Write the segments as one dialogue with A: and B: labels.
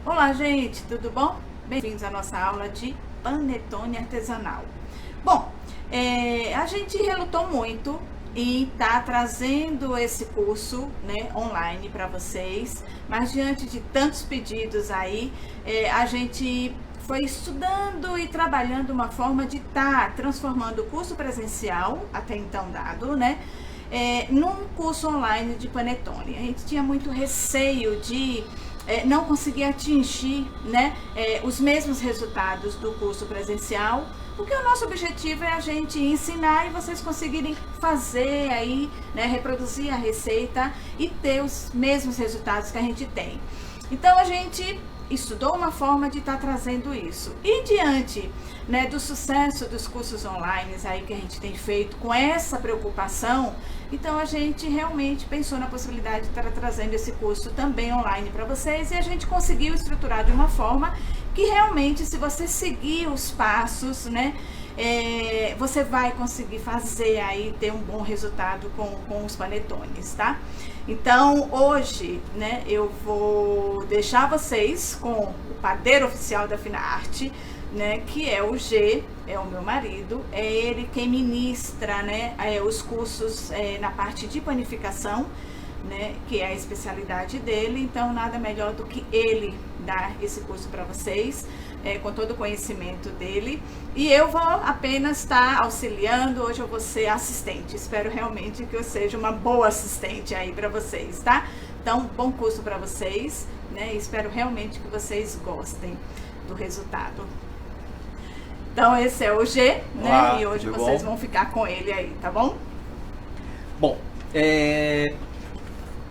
A: Olá, gente, tudo bom? Bem-vindos à nossa aula de panetone artesanal. Bom, a gente relutou muito em estar trazendo esse curso, né, online para vocês, mas diante de tantos pedidos aí, a gente foi estudando e trabalhando uma forma de estar transformando o curso presencial, até então dado, né, num curso online de panetone. A gente tinha muito receio de não conseguir atingir, né, os mesmos resultados do curso presencial, porque o nosso objetivo é a gente ensinar e vocês conseguirem fazer aí, né, reproduzir a receita e ter os mesmos resultados que a gente tem. Então a gente estudou uma forma de estar trazendo isso. E diante, né, do sucesso dos cursos online aí que a gente tem feito com essa preocupação, então a gente realmente pensou na possibilidade de estar trazendo esse curso também online para vocês, e a gente conseguiu estruturar de uma forma que realmente, se você seguir os passos, né, você vai conseguir fazer aí, ter um bom resultado com os panetones, tá? Então hoje, né, eu vou deixar vocês com o padeiro oficial da Finarte, né, que é o G, é o meu marido, é ele quem ministra, né, os cursos na parte de panificação, né, que é a especialidade dele. Então nada melhor do que ele dar esse curso para vocês, com todo o conhecimento dele, e eu vou apenas estar auxiliando. Hoje eu vou ser assistente, espero realmente que eu seja uma boa assistente aí para vocês, tá? Então, bom curso para vocês, né, espero realmente que vocês gostem do resultado. Então esse é o G, né?
B: Olá,
A: E hoje
B: tudo
A: vocês
B: bom?
A: vão ficar com ele aí, tá bom?
B: Bom,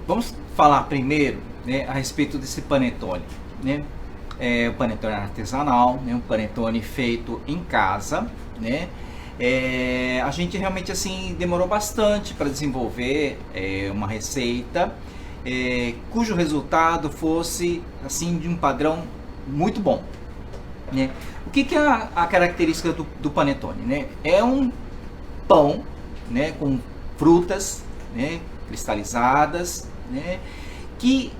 B: vamos falar primeiro, né, a respeito desse panetone, né? O panetone artesanal, né, um panetone feito em casa, né? A gente realmente assim demorou bastante para desenvolver uma receita cujo resultado fosse assim de um padrão muito bom, né? O que é a característica do panetone, né? É um pão, né, com frutas, né, cristalizadas, né, que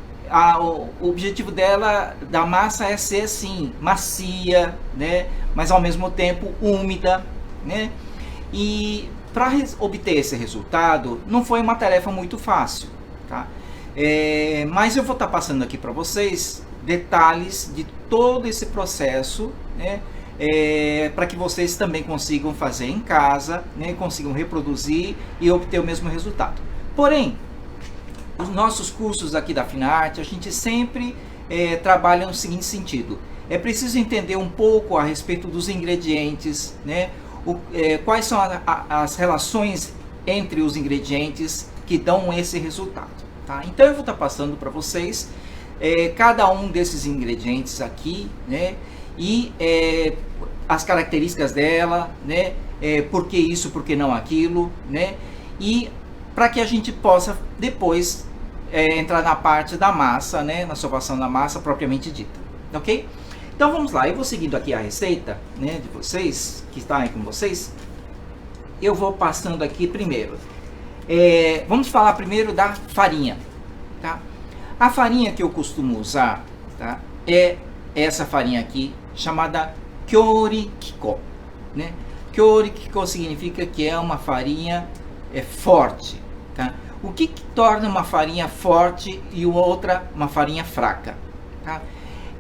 B: o objetivo da massa é ser assim, macia, né, mas ao mesmo tempo úmida, né? E para obter esse resultado não foi uma tarefa muito fácil, tá? Mas eu vou estar passando aqui para vocês detalhes de todo esse processo, né, para que vocês também consigam fazer em casa, né, consigam reproduzir e obter o mesmo resultado. Porém, os nossos cursos aqui da Finarte, a gente sempre trabalha no seguinte sentido: é preciso entender um pouco a respeito dos ingredientes, né, quais são as relações entre os ingredientes que dão esse resultado, tá? Então eu vou estar passando para vocês cada um desses ingredientes aqui, né, e as características dela, né, por que isso, por que não aquilo, né, e para que a gente possa depois entrar na parte da massa, né, na sovação da massa propriamente dita, ok? Então vamos lá, eu vou seguindo aqui a receita, né, de vocês, que está aí com vocês. Eu vou passando aqui primeiro. Vamos falar primeiro da farinha, tá? A farinha que eu costumo usar, tá, é essa farinha aqui, chamada Kyorikiko, né? Kyorikiko significa que é uma farinha forte, tá? O que torna uma farinha forte e outra uma farinha fraca, tá?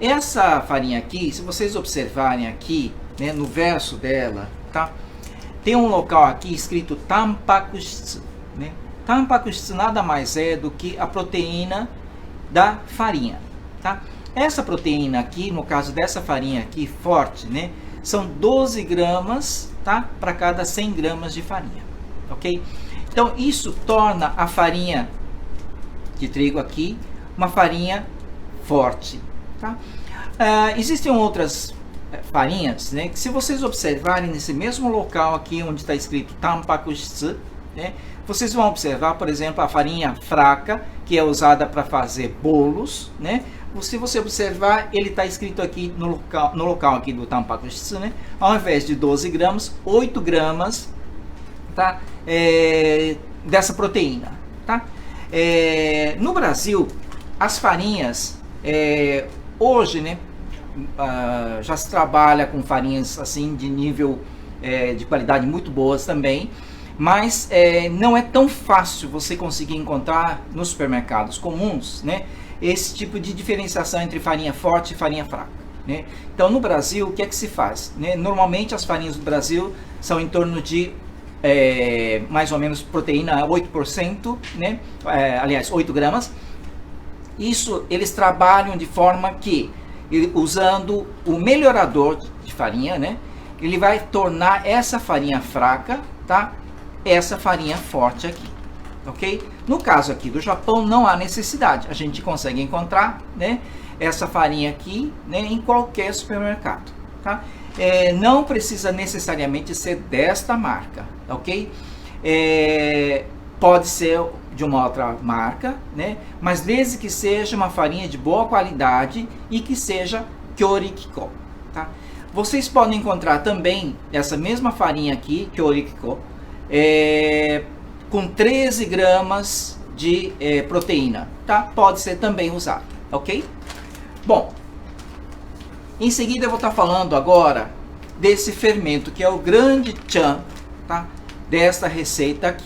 B: Essa farinha aqui, se vocês observarem aqui, né, no verso dela, tá, tem um local aqui escrito Tampakushitsu, né? Tampakushitsu nada mais é do que a proteína da farinha, tá? Essa proteína aqui, no caso dessa farinha aqui forte, né, são 12 gramas, tá, para cada 100 gramas de farinha, ok? Então isso torna a farinha de trigo aqui uma farinha forte, tá? Existem outras farinhas, né, que se vocês observarem nesse mesmo local aqui onde está escrito Tampakushitsu, né, vocês vão observar, por exemplo, a farinha fraca, que é usada para fazer bolos, né? Se você observar, ele está escrito aqui no local aqui do Tampakushitsu, né? Ao invés de 12 gramas, 8 gramas, tá? Dessa proteína, tá? No Brasil, as farinhas hoje, né, já se trabalha com farinhas assim de nível de qualidade muito boas também, mas não é tão fácil você conseguir encontrar nos supermercados comuns, né, esse tipo de diferenciação entre farinha forte e farinha fraca, né? Então no Brasil, o que é que se faz, né? Normalmente as farinhas do Brasil são em torno de mais ou menos proteína 8%, né? Aliás, 8 gramas. Isso eles trabalham de forma que, usando o melhorador de farinha, né, ele vai tornar essa farinha fraca, tá, essa farinha forte aqui, ok? No caso aqui do Japão não há necessidade, a gente consegue encontrar, né, essa farinha aqui, né, em qualquer supermercado, tá? Não precisa necessariamente ser desta marca, ok? Pode ser de uma outra marca, né? Mas desde que seja uma farinha de boa qualidade e que seja Kyorikiko, tá? Vocês podem encontrar também essa mesma farinha aqui, Kyorikiko, com 13 gramas de proteína, tá? Pode ser também usado, ok? Bom, em seguida eu vou estar falando agora desse fermento que é o grande tchan, tá? Desta receita aqui.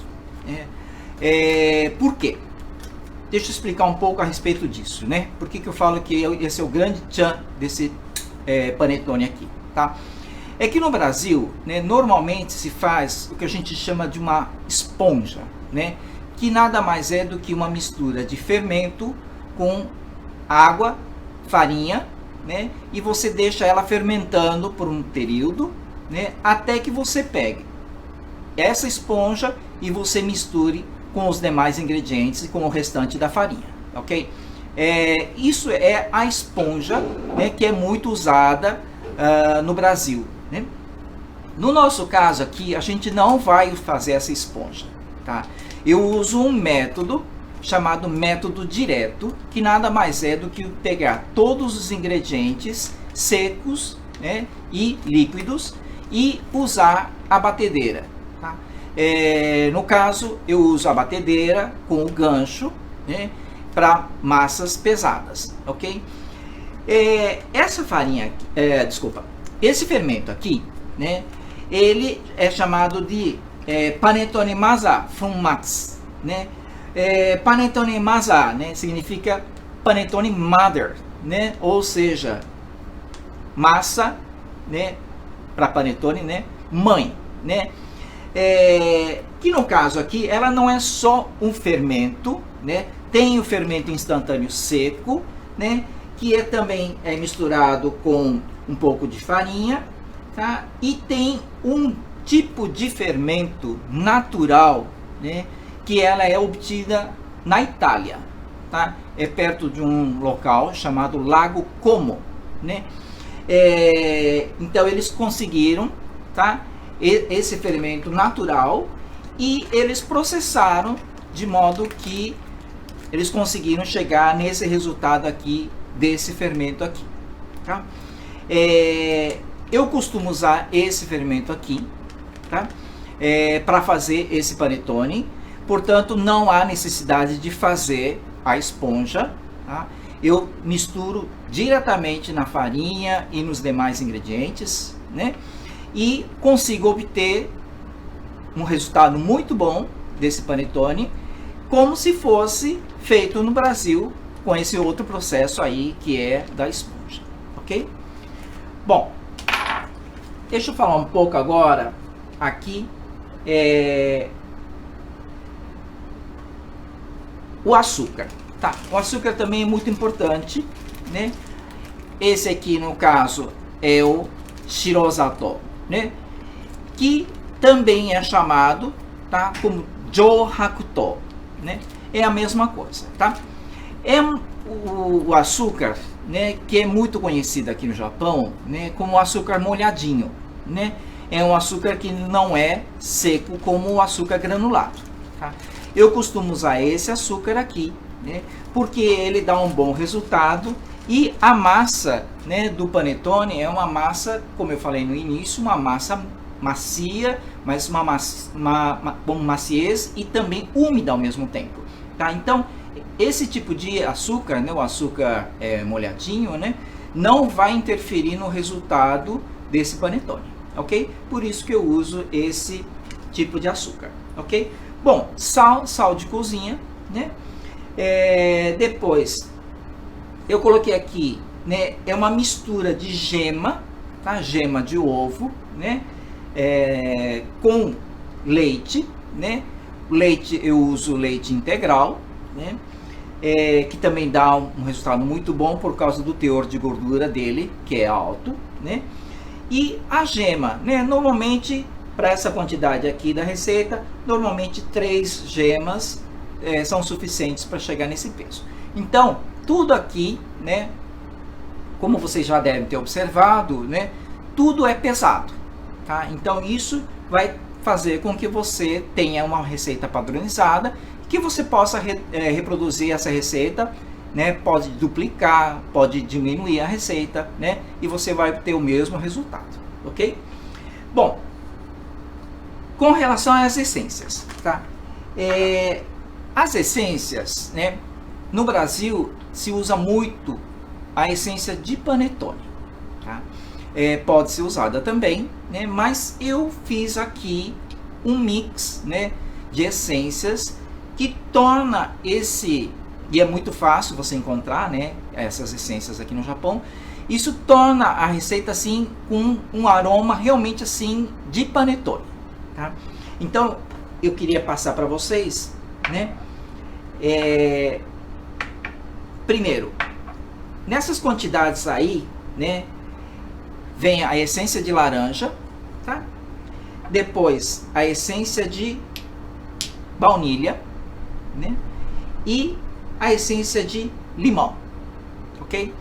B: Por quê? Deixa eu explicar um pouco a respeito disso, né? Por que eu falo que esse é o grande tchan desse panetone aqui, tá? É que no Brasil, né, normalmente se faz o que a gente chama de uma esponja, né? Que nada mais é do que uma mistura de fermento com água, farinha, né? E você deixa ela fermentando por um período, né? Até que você pegue essa esponja e você misture com os demais ingredientes e com o restante da farinha, ok? Isso é a esponja, né, que é muito usada no Brasil, né? No nosso caso aqui, a gente não vai fazer essa esponja, tá? Eu uso um método chamado método direto, que nada mais é do que pegar todos os ingredientes secos, né, e líquidos e usar a batedeira, tá? No caso, eu uso a batedeira com o gancho, né, para massas pesadas, ok? Essa farinha, esse fermento aqui, né, ele é chamado de panetone masa funmatsu, né? Panetone masa, né, significa panetone mother, né? Ou seja, massa, né, para panetone, né, mãe, né? Que no caso aqui, ela não é só um fermento, né? Tem o fermento instantâneo seco, né? Que também é misturado com um pouco de farinha, tá? E tem um tipo de fermento natural, né? Que ela é obtida na Itália, tá? É perto de um local chamado Lago Como, né? Então eles conseguiram, tá, esse fermento natural e eles processaram de modo que eles conseguiram chegar nesse resultado aqui desse fermento aqui, tá? Eu costumo usar esse fermento aqui, tá? Para fazer esse panetone. Portanto, não há necessidade de fazer a esponja, tá? Eu misturo diretamente na farinha e nos demais ingredientes, né? E consigo obter um resultado muito bom desse panetone, como se fosse feito no Brasil com esse outro processo aí que é da esponja, ok? Bom, deixa eu falar um pouco agora aqui o açúcar, tá? O açúcar também é muito importante, né? Esse aqui no caso é o shirosato, né? Que também é chamado, tá, como johakuto, né? É a mesma coisa, tá? O açúcar, né, que é muito conhecido aqui no Japão, né, como o açúcar molhadinho, né? É um açúcar que não é seco como o açúcar granulado, tá? Eu costumo usar esse açúcar aqui, né, porque ele dá um bom resultado e a massa, né, do panetone é uma massa, como eu falei no início, uma massa macia, mas uma maciez e também úmida ao mesmo tempo, tá? Então, esse tipo de açúcar, né, o açúcar molhadinho, né, não vai interferir no resultado desse panetone, ok? Por isso que eu uso esse tipo de açúcar, ok? Bom, sal de cozinha, né? Depois, eu coloquei aqui, né, é uma mistura de gema, tá? Gema de ovo, né? Com leite, né? Leite, eu uso leite integral, né? Que também dá um resultado muito bom por causa do teor de gordura dele, que é alto, né? E a gema, né? Normalmente, para essa quantidade aqui da receita, normalmente 3 gemas são suficientes para chegar nesse peso. Então, tudo aqui, né? Como vocês já devem ter observado, né? Tudo é pesado, tá? Então, isso vai fazer com que você tenha uma receita padronizada, que você possa reproduzir essa receita, né? Pode duplicar, pode diminuir a receita, né? E você vai ter o mesmo resultado, ok? Bom, com relação às essências, tá? As essências, né? No Brasil se usa muito a essência de panetone, tá? Pode ser usada também, né? Mas eu fiz aqui um mix, né, de essências que torna esse, e é muito fácil você encontrar, né, essas essências aqui no Japão. Isso torna a receita assim com um aroma realmente assim de panetone, tá? Então eu queria passar para vocês, né? Primeiro, nessas quantidades aí, né, vem a essência de laranja, tá? Depois a essência de baunilha, né? E a essência de limão, ok?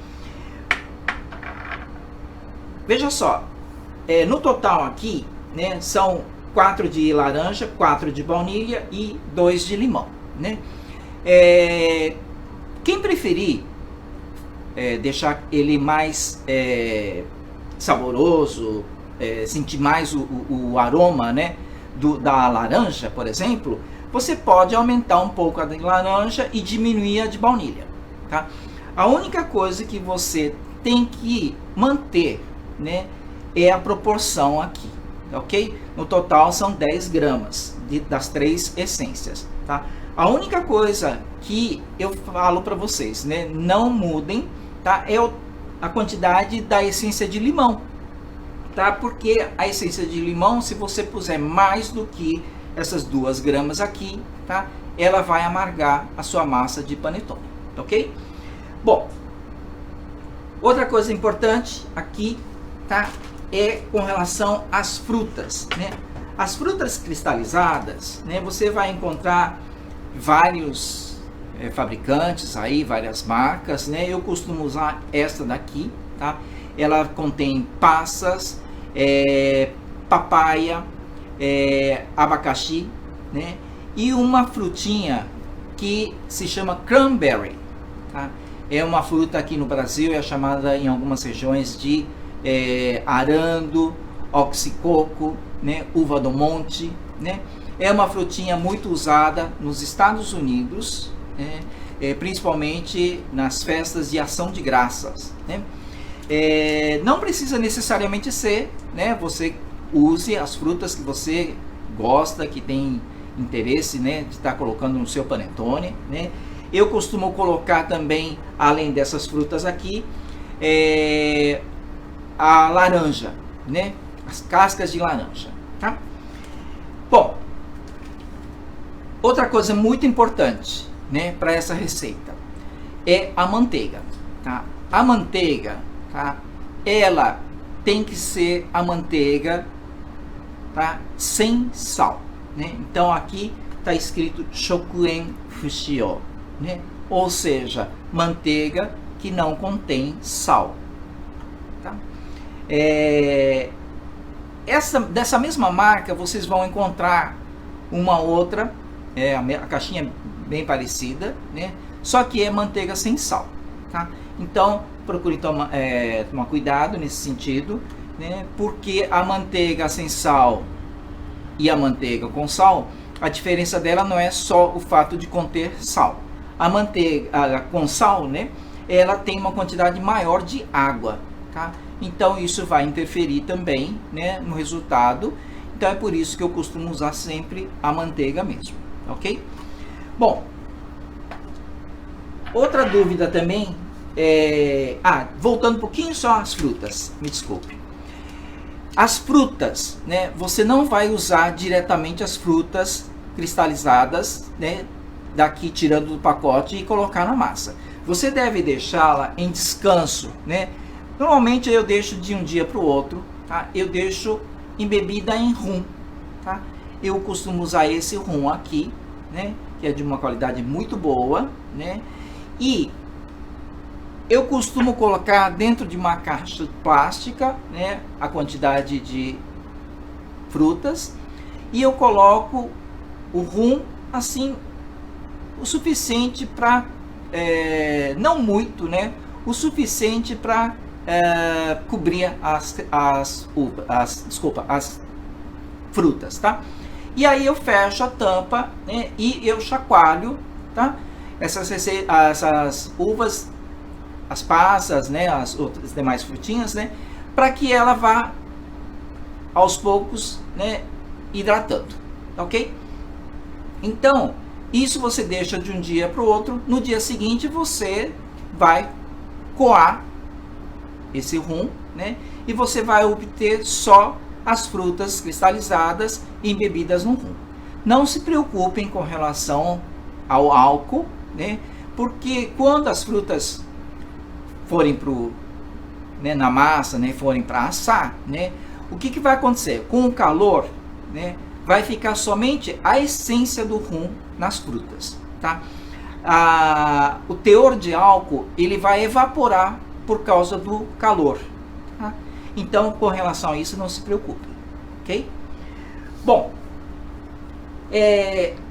B: Veja só, no total aqui, né, são 4 de laranja, 4 de baunilha e 2 de limão, né? Quem preferir deixar ele mais saboroso, sentir mais o aroma, né, da laranja, por exemplo, você pode aumentar um pouco a de laranja e diminuir a de baunilha, tá? A única coisa que você tem que manter, né, é a proporção aqui, ok? No total são 10 gramas das 3 essências, tá? A única coisa que eu falo para vocês, né, não mudem, tá? É a quantidade da essência de limão, tá? Porque a essência de limão, se você puser mais do que essas 2 gramas aqui, tá? Ela vai amargar a sua massa de panetone, ok? Bom, outra coisa importante aqui, tá? É com relação às frutas, né? As frutas cristalizadas, né? Você vai encontrar vários fabricantes aí, várias marcas, né? Eu costumo usar essa daqui, tá? Ela contém passas, papaya, abacaxi, né? E uma frutinha que se chama cranberry, tá? É uma fruta aqui no Brasil, é chamada em algumas regiões de arando, oxicoco, né? Uva do monte, né? É uma frutinha muito usada nos Estados Unidos, né? Principalmente nas festas de ação de graças, né? Não precisa necessariamente ser, né? Você use as frutas que você gosta, que tem interesse, né, de estar colocando no seu panetone, né? Eu costumo colocar também, além dessas frutas aqui, a laranja, né? As cascas de laranja, tá? Bom, outra coisa muito importante, né, para essa receita é a manteiga, tá? A manteiga, tá? Ela tem que ser a manteiga, tá? Sem sal, né? Então aqui está escrito Shokuen Fushio, né? Ou seja, manteiga que não contém sal, tá? Dessa mesma marca vocês vão encontrar uma outra, a caixinha é bem parecida, né? Só que é manteiga sem sal, tá? Então procure tomar cuidado nesse sentido, né? Porque a manteiga sem sal e a manteiga com sal, a diferença dela não é só o fato de conter sal. a manteiga com sal, né, ela tem uma quantidade maior de água, tá? Então isso vai interferir também, né, no resultado. Então é por isso que eu costumo usar sempre a manteiga mesmo, ok? Bom, outra dúvida também voltando um pouquinho só às frutas, me desculpe. As frutas, né, você não vai usar diretamente as frutas cristalizadas, né, daqui tirando do pacote e colocar na massa. Você deve deixá-la em descanso, né? Normalmente eu deixo de um dia para o outro, tá? Eu deixo embebida em rum, tá? Eu costumo usar esse rum aqui, né, que é de uma qualidade muito boa, né? E eu costumo colocar dentro de uma caixa plástica, né, a quantidade de frutas, e eu coloco o rum assim o suficiente para não muito, né, o suficiente para cobrir as frutas, tá? E aí eu fecho a tampa, né, e eu chacoalho, tá? Essas uvas, as passas, né, as outras demais frutinhas, né, para que ela vá aos poucos, né, hidratando, ok? Então, isso você deixa de um dia para o outro. No dia seguinte você vai coar esse rum, né, e você vai obter só as frutas cristalizadas embebidas no rum. Não se preocupem com relação ao álcool, né, porque quando as frutas forem na massa, né, forem para assar, né, o que vai acontecer? Com o calor, né, vai ficar somente a essência do rum nas frutas, tá? O teor de álcool ele vai evaporar por causa do calor, tá? Então, com relação a isso, não se preocupe, ok? Bom,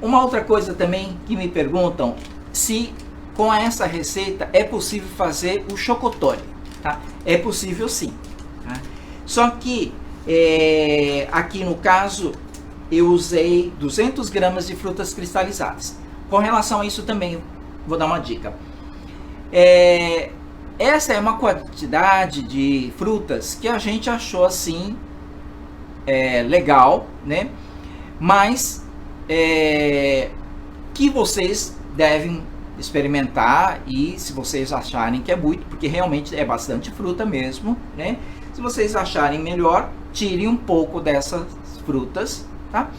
B: uma outra coisa também que me perguntam se com essa receita é possível fazer o chocotone, tá? É possível sim, tá? Só que aqui no caso eu usei 200 gramas de frutas cristalizadas. Com relação a isso também vou dar uma dica. Essa é uma quantidade de frutas que a gente achou assim legal, né? Mas que vocês devem experimentar, e se vocês acharem que é muito, porque realmente é bastante fruta mesmo, né? Se vocês acharem melhor, tirem um pouco dessas frutas, tá?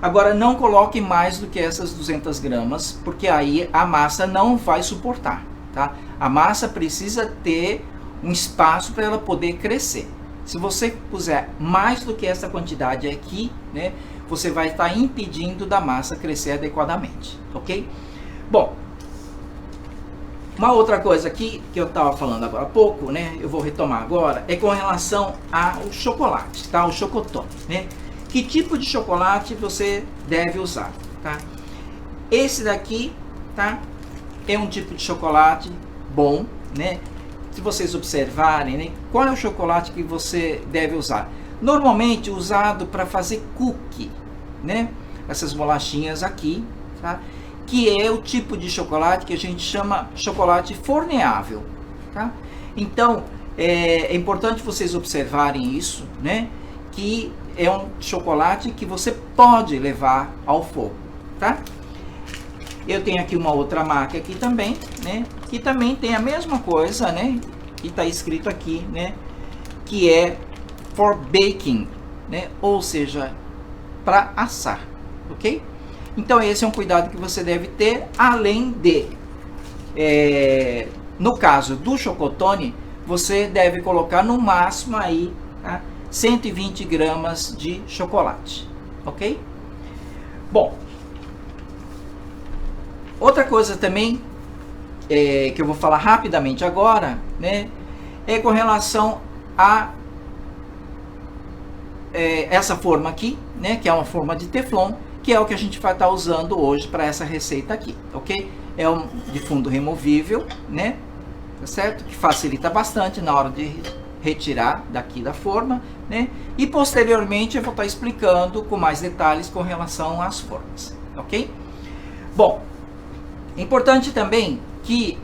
B: Agora não coloque mais do que essas 200 gramas, porque aí a massa não vai suportar, tá? A massa precisa ter um espaço para ela poder crescer. Se você puser mais do que essa quantidade aqui, né, você vai estar impedindo da massa crescer adequadamente, ok? Bom, uma outra coisa aqui que eu estava falando agora há pouco, né, eu vou retomar agora, é com relação ao chocolate, tá? O chocotone, né? Que tipo de chocolate você deve usar, tá? Esse daqui, tá? É um tipo de chocolate bom, né? Se vocês observarem, né, qual é o chocolate que você deve usar? Normalmente usado para fazer cookie, né? Essas bolachinhas aqui, tá? Que é o tipo de chocolate que a gente chama chocolate forneável, tá? Então, é importante vocês observarem isso, né? Que é um chocolate que você pode levar ao fogo, tá? Eu tenho aqui uma outra marca aqui também, né? Que também tem a mesma coisa, né? Que está escrito aqui, né? Que é for baking, né? Ou seja, para assar, ok? Então esse é um cuidado que você deve ter, além de, no caso do chocotone, você deve colocar no máximo aí, tá? 120 gramas de chocolate, ok? Bom, outra coisa também que eu vou falar rapidamente agora, né, é com relação a essa forma aqui, né, que é uma forma de teflon, que é o que a gente vai estar usando hoje para essa receita aqui, ok? É um de fundo removível, né, tá certo? Que facilita bastante na hora de retirar daqui da forma, né? E posteriormente eu vou estar explicando com mais detalhes com relação às formas, ok? Bom, É importante também que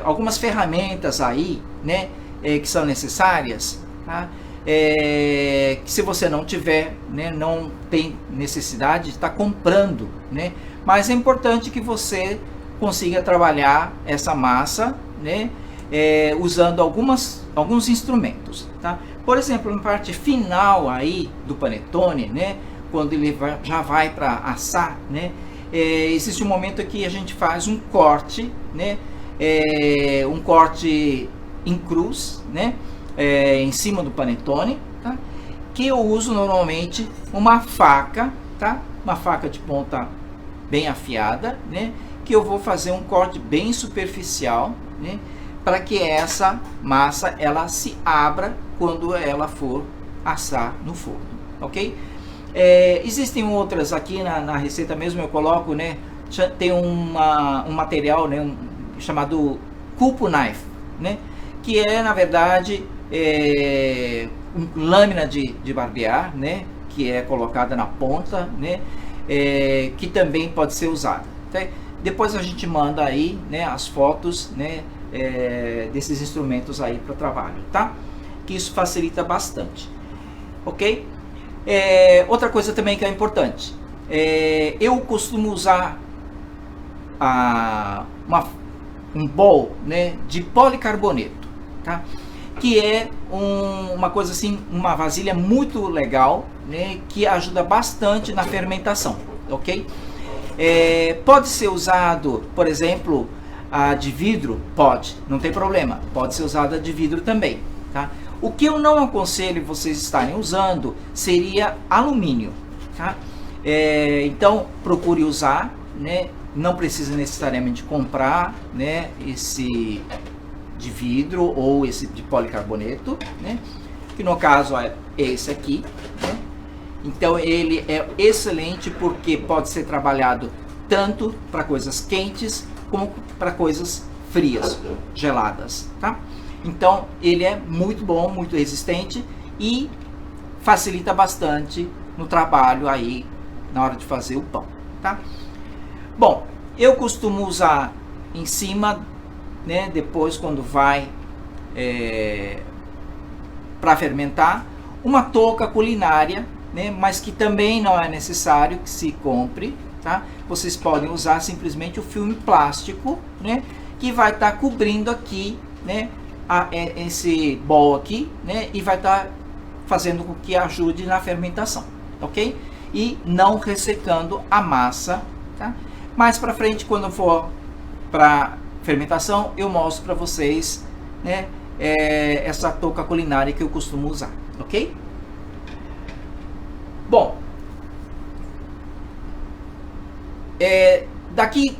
B: algumas ferramentas aí, né, que são necessárias, tá? Que se você não tiver, né, não tem necessidade de estar comprando, né? Mas é importante que você consiga trabalhar essa massa, né, usando alguns instrumentos, tá? Por exemplo, na parte final aí do panetone, né, quando ele já vai para assar, né, existe um momento que a gente faz um corte, né, um corte em cruz, né, em cima do panetone, tá? Que eu uso normalmente uma faca, tá? Uma faca de ponta bem afiada, né? Que eu vou fazer um corte bem superficial, né? Para que essa massa ela se abra quando ela for assar no forno, ok? Existem outras aqui na receita mesmo, eu coloco, né? Tem um material, né? Chamado Culpo Knife, né? Que é, na verdade, lâmina de barbear, né? Que é colocada na ponta, né? Que também pode ser usada. Tá? Depois a gente manda aí, né, as fotos, né, desses instrumentos aí para trabalho, tá? Que isso facilita bastante, ok? Outra coisa também que é importante, eu costumo usar um bowl, né, de policarboneto, tá? Que é uma coisa assim, uma vasilha muito legal, né, que ajuda bastante na fermentação, ok? Pode ser usado, por exemplo, a de vidro? Pode, não tem problema, pode ser usada de vidro também, tá? O que eu não aconselho vocês estarem usando seria alumínio, tá? Então procure usar, né? Não precisa necessariamente comprar, né, esse de vidro ou esse de policarboneto, né? Que no caso é esse aqui, né? Então ele é excelente porque pode ser trabalhado tanto para coisas quentes como para coisas frias, geladas, tá? Então ele é muito bom, muito resistente e facilita bastante no trabalho aí na hora de fazer o pão, tá? Bom, eu costumo usar em cima, né, depois quando vai para fermentar, uma touca culinária, né, mas que também não é necessário que se compre, tá? Vocês podem usar simplesmente o filme plástico, né, que vai estar cobrindo aqui, né, esse bowl aqui, né, e vai estar fazendo com que ajude na fermentação, ok? E não ressecando a massa, tá? Mais para frente, quando for para fermentação, eu mostro para vocês, né, essa touca culinária que eu costumo usar, ok? Bom, daqui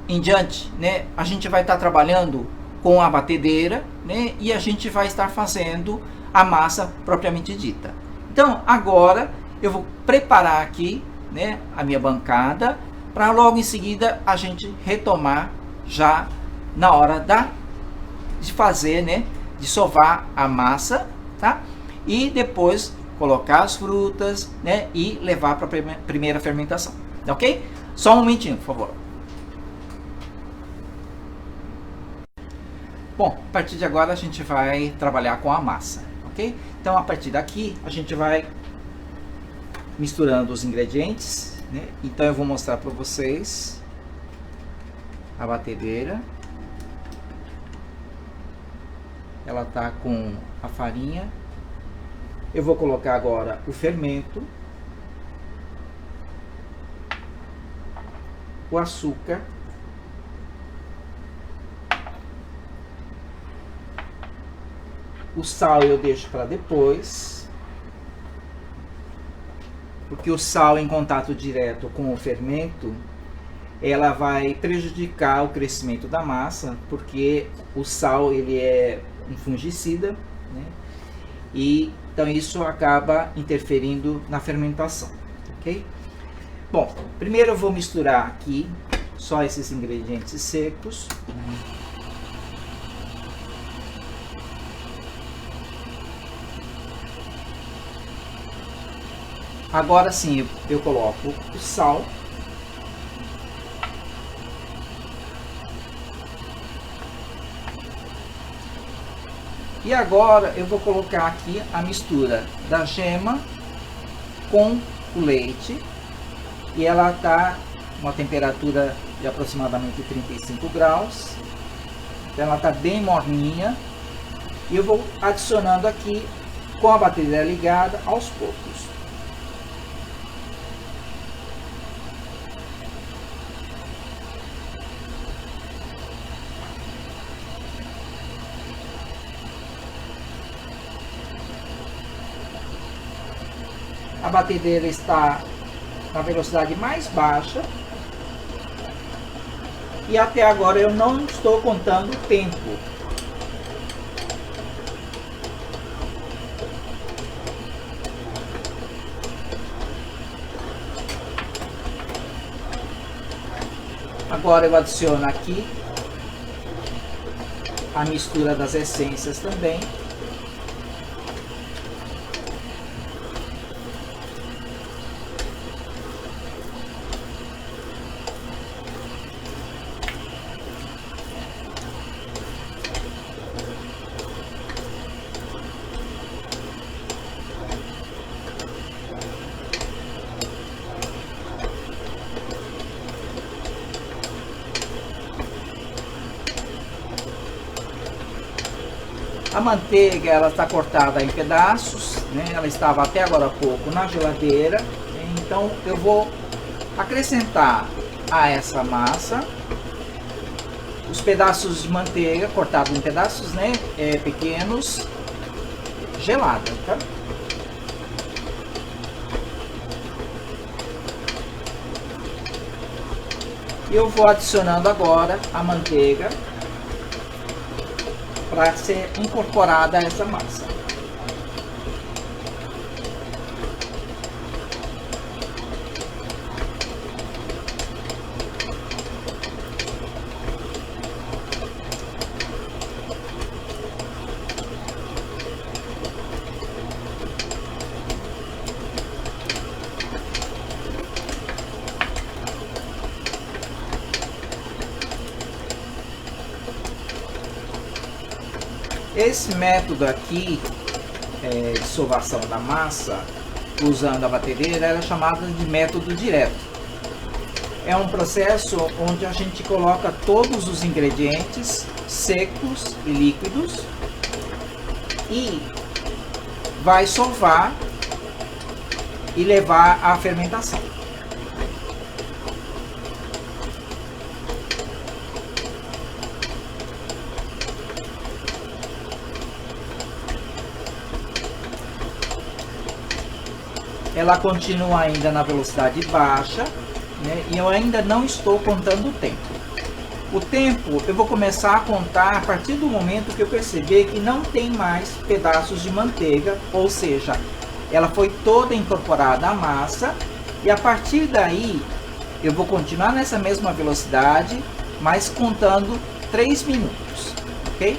B: em diante, né, a gente vai estar trabalhando com a batedeira, né, e a gente vai estar fazendo a massa propriamente dita. Então, agora eu vou preparar aqui, né, a minha bancada para logo em seguida a gente retomar já na hora de fazer, né, de sovar a massa, tá? E depois colocar as frutas, né, e levar para a primeira fermentação, ok? Só um momentinho, por favor. Bom, a partir de agora a gente vai trabalhar com a massa, ok? Então a partir daqui a gente vai misturando os ingredientes, né? Então eu vou mostrar para vocês a batedeira. Ela tá com a farinha. Eu vou colocar agora o fermento, o açúcar, o sal eu deixo para depois, porque o sal em contato direto com o fermento, ela vai prejudicar o crescimento da massa, porque o sal ele é um fungicida, né? E então isso acaba interferindo na fermentação, ok? Bom, primeiro eu vou misturar aqui só esses ingredientes secos. Agora sim eu coloco o sal. E agora eu vou colocar aqui a mistura da gema com o leite. E ela está uma temperatura de aproximadamente 35 graus. Então ela está bem morninha. E eu vou adicionando aqui com a batedeira ligada aos poucos. A batedeira está na velocidade mais baixa. E até agora eu não estou contando o tempo. Agora eu adiciono aqui a mistura das essências também. A manteiga ela está cortada em pedaços, né? Ela estava até agora há pouco na geladeira, então eu vou acrescentar a essa massa os pedaços de manteiga cortados em pedaços, né? Pequenos, gelada, tá? E eu vou adicionando agora a manteiga para ser incorporada a essa massa. Esse método aqui de sovação da massa, usando a batedeira, era chamado de método direto. É um processo onde a gente coloca todos os ingredientes secos e líquidos e vai sovar e levar à fermentação. Ela continua ainda na velocidade baixa, né? E eu ainda não estou contando o tempo. O tempo eu vou começar a contar a partir do momento que eu perceber que não tem mais pedaços de manteiga, ou seja, ela foi toda incorporada à massa, e a partir daí eu vou continuar nessa mesma velocidade, mas contando 3 minutos, ok?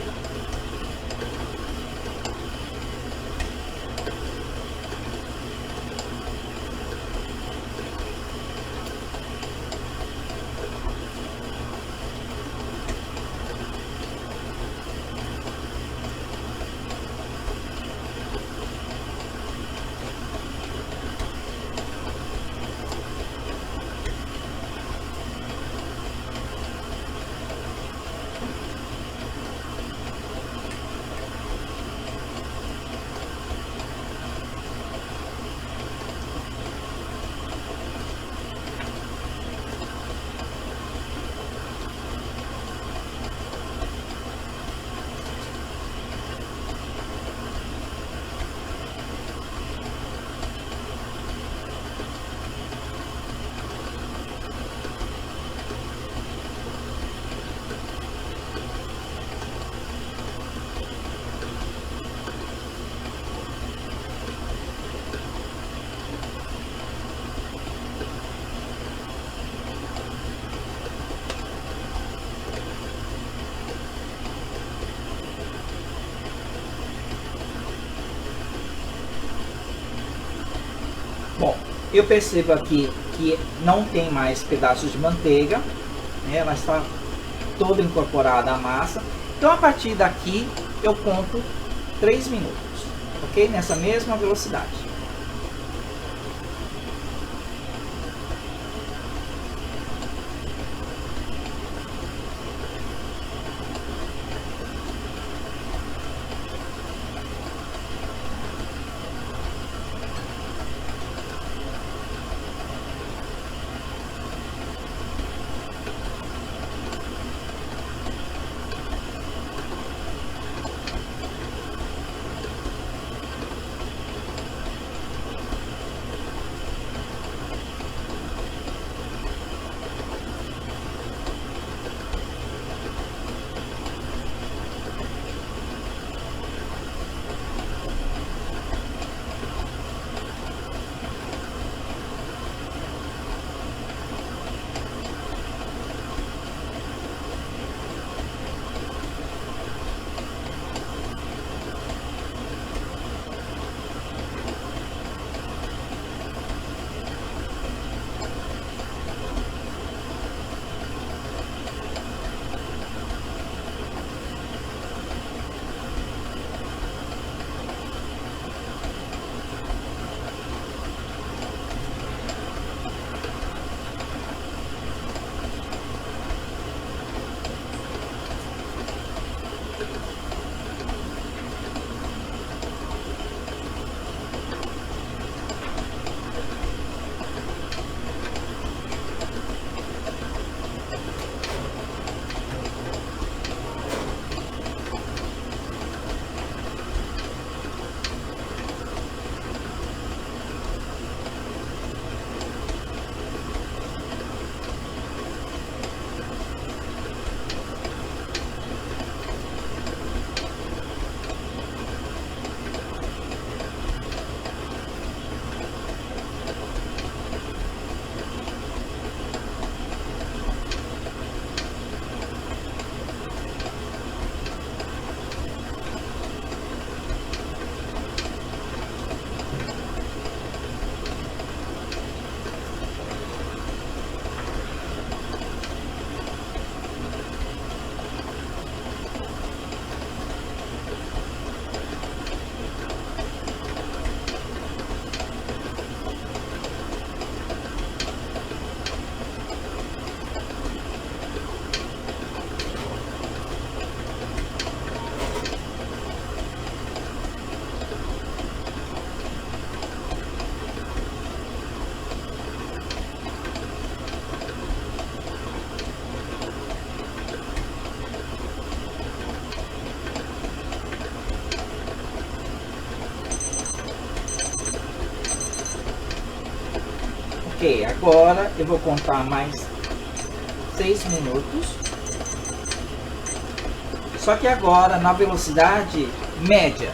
B: Bom, eu percebo aqui que não tem mais pedaços de manteiga, né? Ela está toda incorporada à massa. Então a partir daqui eu conto 3 minutos, ok? Nessa mesma velocidade. Ok, agora eu vou contar mais 6 minutos. Só que agora na velocidade média.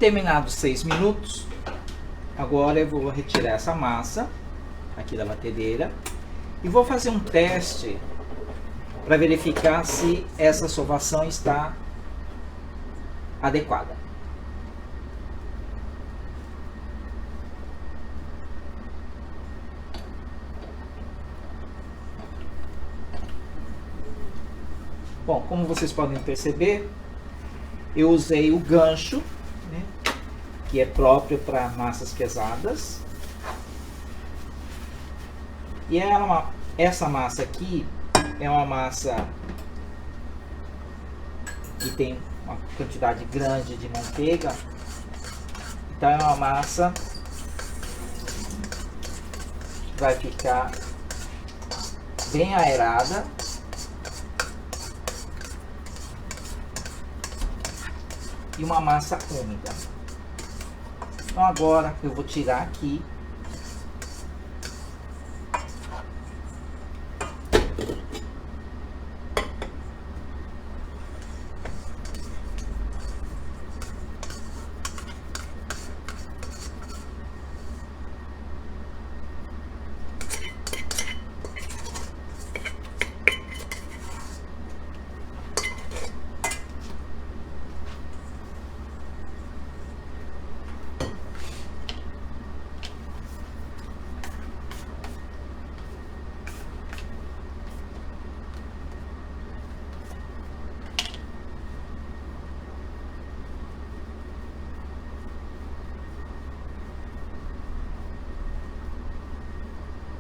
B: terminados 6 minutos, agora eu vou retirar essa massa aqui da batedeira e vou fazer um teste para verificar se essa sovação está adequada. Bom, como vocês podem perceber, eu usei o gancho, né, que é próprio para massas pesadas. E essa massa aqui é uma massa que tem uma quantidade grande de manteiga. Então é uma massa que vai ficar bem aerada. E uma massa úmida. Então agora eu vou tirar aqui.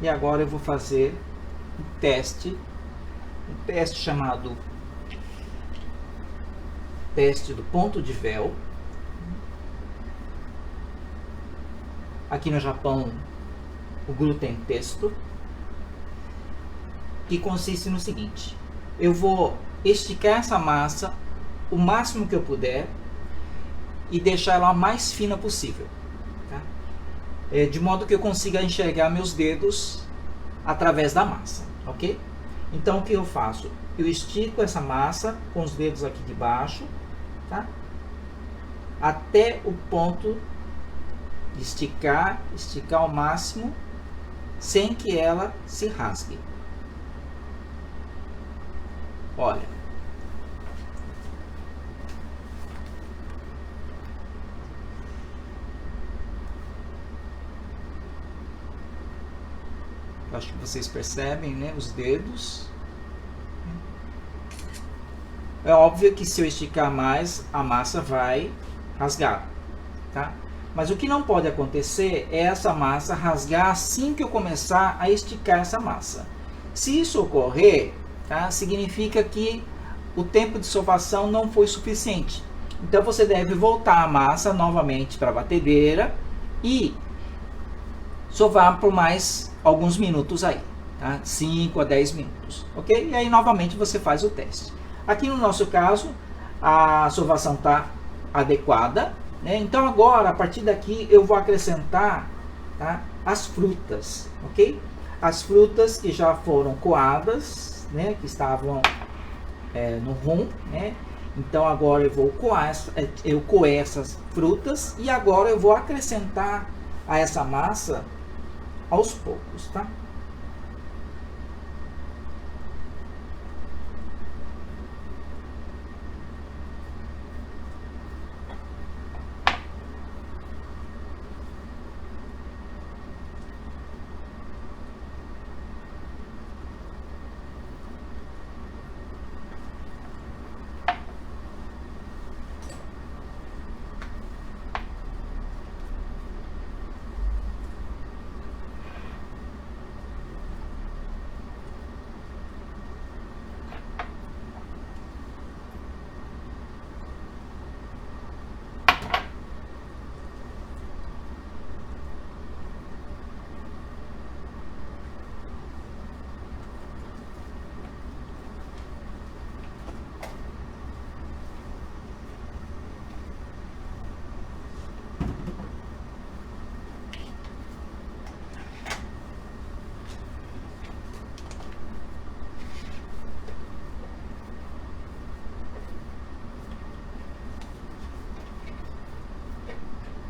B: E agora eu vou fazer um teste chamado teste do ponto de véu. Aqui no Japão, o glúten testo, que consiste no seguinte: eu vou esticar essa massa o máximo que eu puder e deixar ela mais fina possível, tá? De modo que eu consiga enxergar meus dedos através da massa, ok? Então o que eu faço? Eu estico essa massa com os dedos aqui de baixo, tá? Até o ponto de esticar ao máximo, sem que ela se rasgue. Olha. Acho que vocês percebem, né, os dedos. É óbvio que se eu esticar mais, a massa vai rasgar, tá? Mas o que não pode acontecer é essa massa rasgar assim que eu começar a esticar essa massa. Se isso ocorrer, tá, significa que o tempo de sovação não foi suficiente. Então você deve voltar a massa novamente para a batedeira e sovar por mais alguns minutos aí, tá? 5 a 10 minutos, ok? E aí novamente você faz o teste. Aqui no nosso caso, a sovação está adequada, né? Então agora, a partir daqui, eu vou acrescentar, tá, as frutas, ok? As frutas que já foram coadas, né, que estavam no rum, né? Então agora eu vou coer essas frutas e agora eu vou acrescentar a essa massa aos poucos, tá?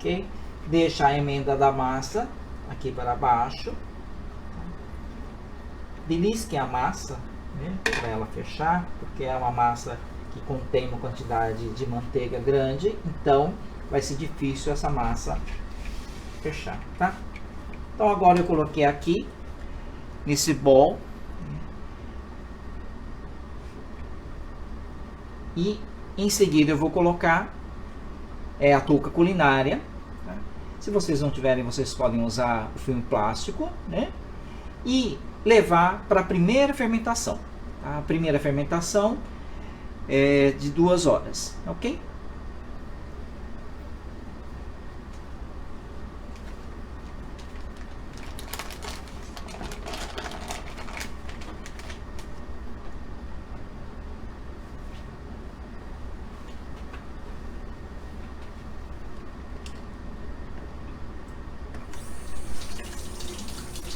B: ok? Deixa a emenda da massa aqui para baixo. Belisque a massa, né, para ela fechar, porque é uma massa que contém uma quantidade de manteiga grande, então vai ser difícil essa massa fechar, tá? Então agora eu coloquei aqui nesse bowl e em seguida eu vou colocar a touca culinária, tá? Se vocês não tiverem, vocês podem usar o filme plástico, né? E levar para a primeira fermentação. A primeira fermentação é de 2 horas, ok?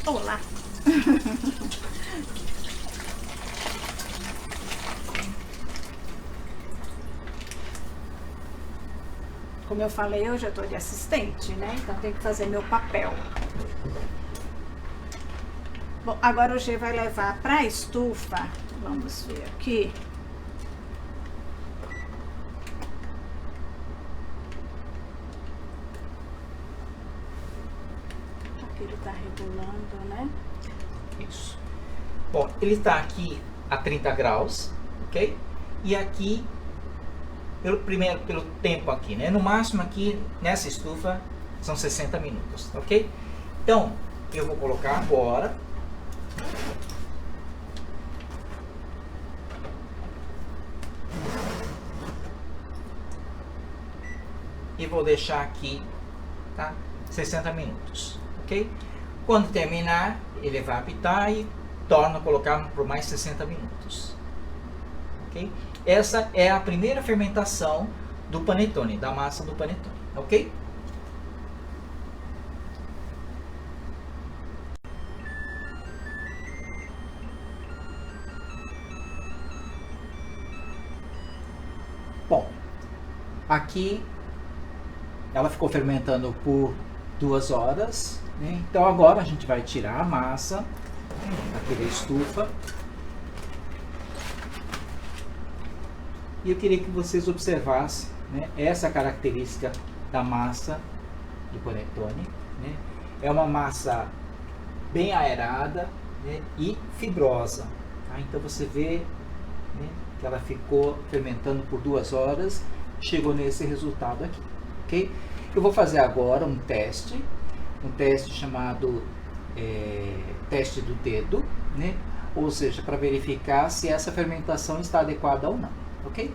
A: Olá! Como eu falei, hoje eu estou de assistente, né? Então tenho que fazer meu papel. Bom, agora o G vai levar para a estufa. Vamos ver aqui. Aqui ele está regulando, né?
B: Isso. Bom, ele está aqui a 30 graus, ok? E aqui, pelo tempo aqui, né? No máximo aqui, nessa estufa, são 60 minutos, ok? Então, eu vou colocar agora. E vou deixar aqui, tá? 60 minutos, ok? Quando terminar, ele vai apitar e torna a colocar por mais 60 minutos, ok? Essa é a primeira fermentação do panetone, da massa do panetone, ok? Bom, aqui ela ficou fermentando por 2 horas, né? Então agora a gente vai tirar a massa aqui da estufa. E eu queria que vocês observassem, né, essa característica da massa do panetone, né? É uma massa bem aerada, né, e fibrosa, tá? Então você vê, né, que ela ficou fermentando por 2 horas, chegou nesse resultado aqui, ok? Eu vou fazer agora um teste chamado teste do dedo, né? Ou seja, para verificar se essa fermentação está adequada ou não, ok?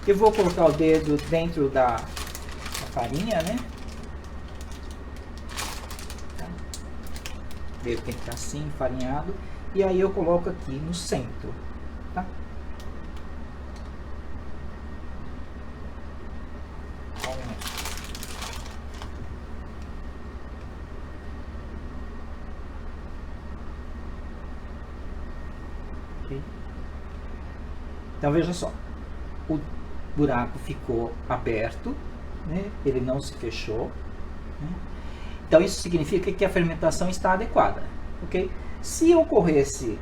B: Eu vou colocar o dedo dentro da farinha, né? O dedo tem que estar assim, farinhado. E aí eu coloco aqui no centro, tá? Ok. Então veja só, o buraco ficou aberto, né? Ele não se fechou, né? Então isso significa que a fermentação está adequada, ok? Se ocorresse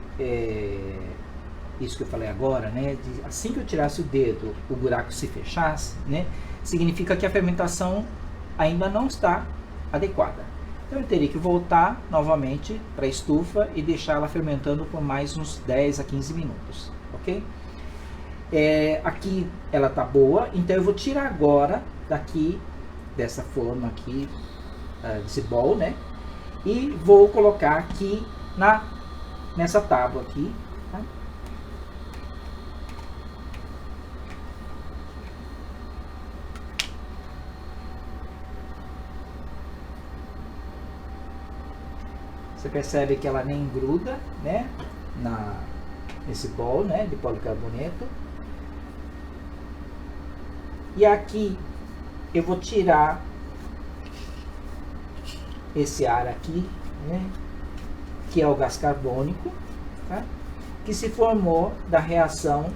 B: isso que eu falei agora, né? Assim que eu tirasse o dedo, o buraco se fechasse, né? Significa que a fermentação ainda não está adequada. Então eu teria que voltar novamente para a estufa e deixá-la fermentando por mais uns 10 a 15 minutos, ok? Aqui ela tá boa, então eu vou tirar agora daqui dessa forma aqui, desse bowl, né? E vou colocar aqui nessa tábua aqui, tá? Você percebe que ela nem gruda, né? Nesse bowl, né? De policarboneto.
C: E aqui eu vou tirar esse ar aqui, né, que é o gás carbônico, tá, que se formou da reação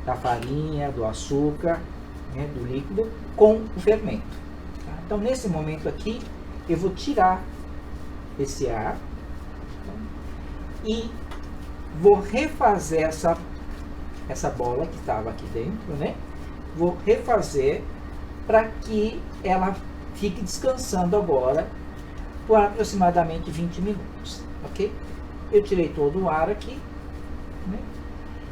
C: da farinha, do açúcar, né, do líquido com o fermento. Tá? Então, nesse momento aqui, eu vou tirar esse ar, tá, e vou refazer essa bola que estava aqui dentro, né? Vou refazer para que ela fique descansando agora por aproximadamente 20 minutos, ok? Eu tirei todo o ar aqui, né?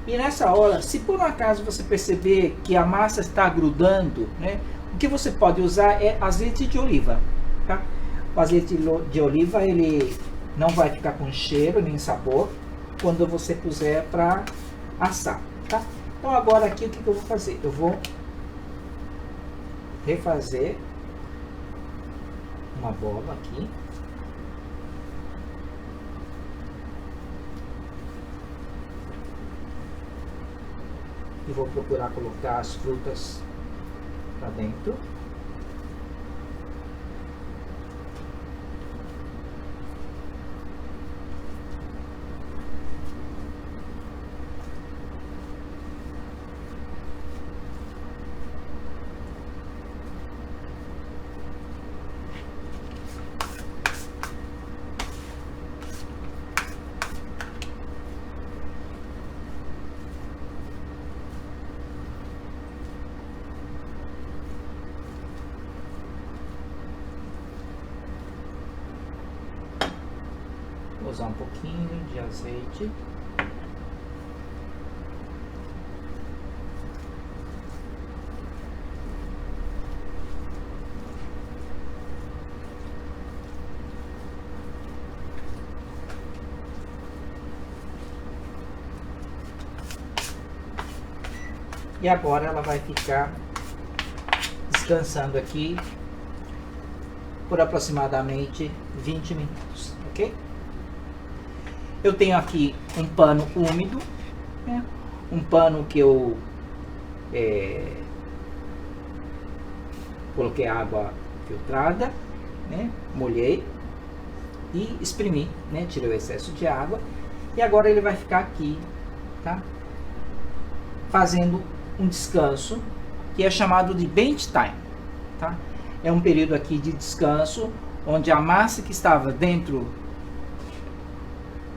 C: E nessa hora, se por um acaso você perceber que a massa está grudando, né, o que você pode usar é azeite de oliva, tá? O azeite de oliva, ele não vai ficar com cheiro nem sabor quando você puser para assar, tá? Então agora aqui o que eu vou fazer? Eu vou refazer uma bola aqui. E vou procurar colocar as frutas para dentro. Vou usar um pouquinho de azeite. E agora ela vai ficar descansando aqui por aproximadamente 20 minutos, ok? Eu tenho aqui um pano úmido, né? Um pano que eu coloquei água filtrada, né? Molhei e espremi, né? Tirei o excesso de água e agora ele vai ficar aqui, tá? Fazendo um descanso que é chamado de bench time, tá? É um período aqui de descanso onde a massa que estava dentro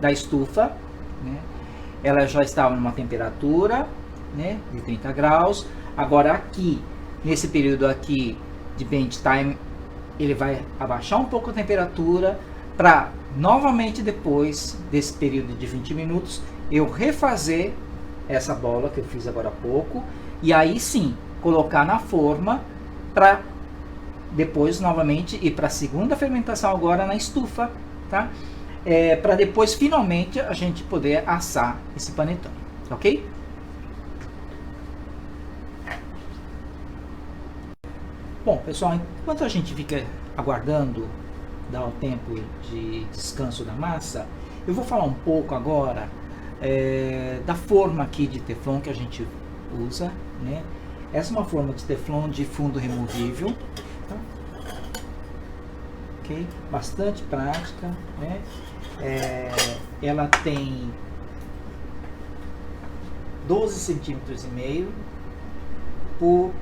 C: da estufa, né, ela já estava numa temperatura, né, de 30 graus. Agora aqui, nesse período aqui de bench time, ele vai abaixar um pouco a temperatura para novamente depois desse período de 20 minutos eu refazer essa bola que eu fiz agora há pouco e aí sim colocar na forma para depois novamente ir para a segunda fermentação agora na estufa, tá? Para depois finalmente a gente poder assar esse panetone, ok? Bom, pessoal, enquanto a gente fica aguardando dar o tempo de descanso da massa, eu vou falar um pouco agora da forma aqui de teflon que a gente usa, né? Essa é uma forma de teflon de fundo removível, tá? Ok? Bastante prática, né? Ela tem 12 centímetros e meio por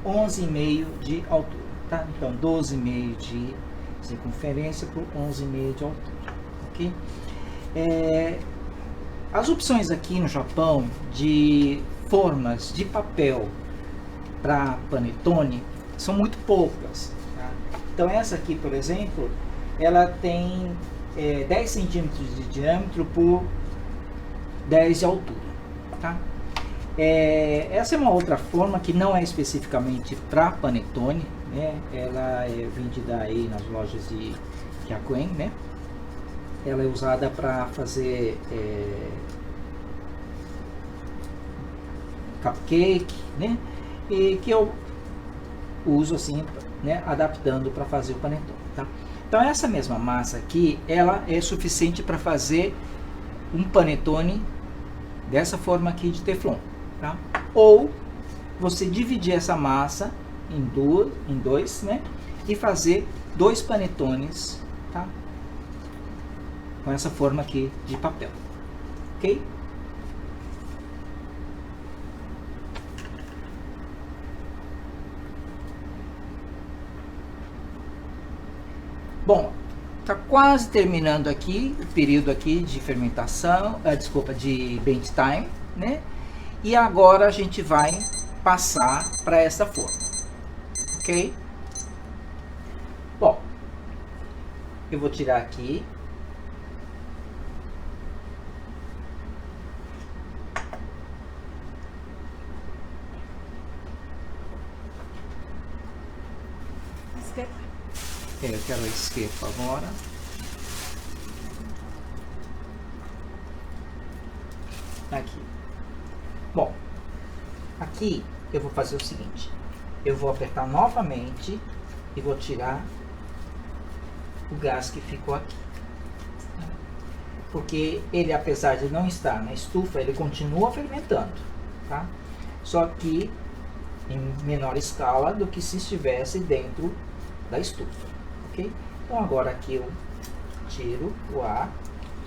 C: 11,5 de altura, tá? Então 12,5 de circunferência por 11,5 de altura, ok? As opções aqui no Japão de formas de papel para panetone são muito poucas, tá? Então essa aqui, por exemplo, ela tem 10 centímetros de diâmetro por 10 de altura, tá? Essa é uma outra forma que não é especificamente para panetone, né? Ela é vendida aí nas lojas de Kyakuen, né? Ela é usada para fazer cupcake, né? E que eu uso assim, né? Adaptando para fazer o panetone, tá? Então essa mesma massa aqui, ela é suficiente para fazer um panetone dessa forma aqui de teflon, tá? Ou você dividir essa massa em dois, né? E fazer 2 panetones, tá? Com essa forma aqui de papel, ok? Bom, tá quase terminando aqui o período aqui de fermentação, de bench time, né? E agora a gente vai passar para essa forma, ok? Bom, eu vou tirar aqui. Eu quero esquerdo agora. Aqui. Bom, aqui eu vou fazer o seguinte. Eu vou apertar novamente e vou tirar o gás que ficou aqui. Porque ele, apesar de não estar na estufa, ele continua fermentando, tá? Só que em menor escala do que se estivesse dentro da estufa. Ok? Então agora aqui eu tiro o ar,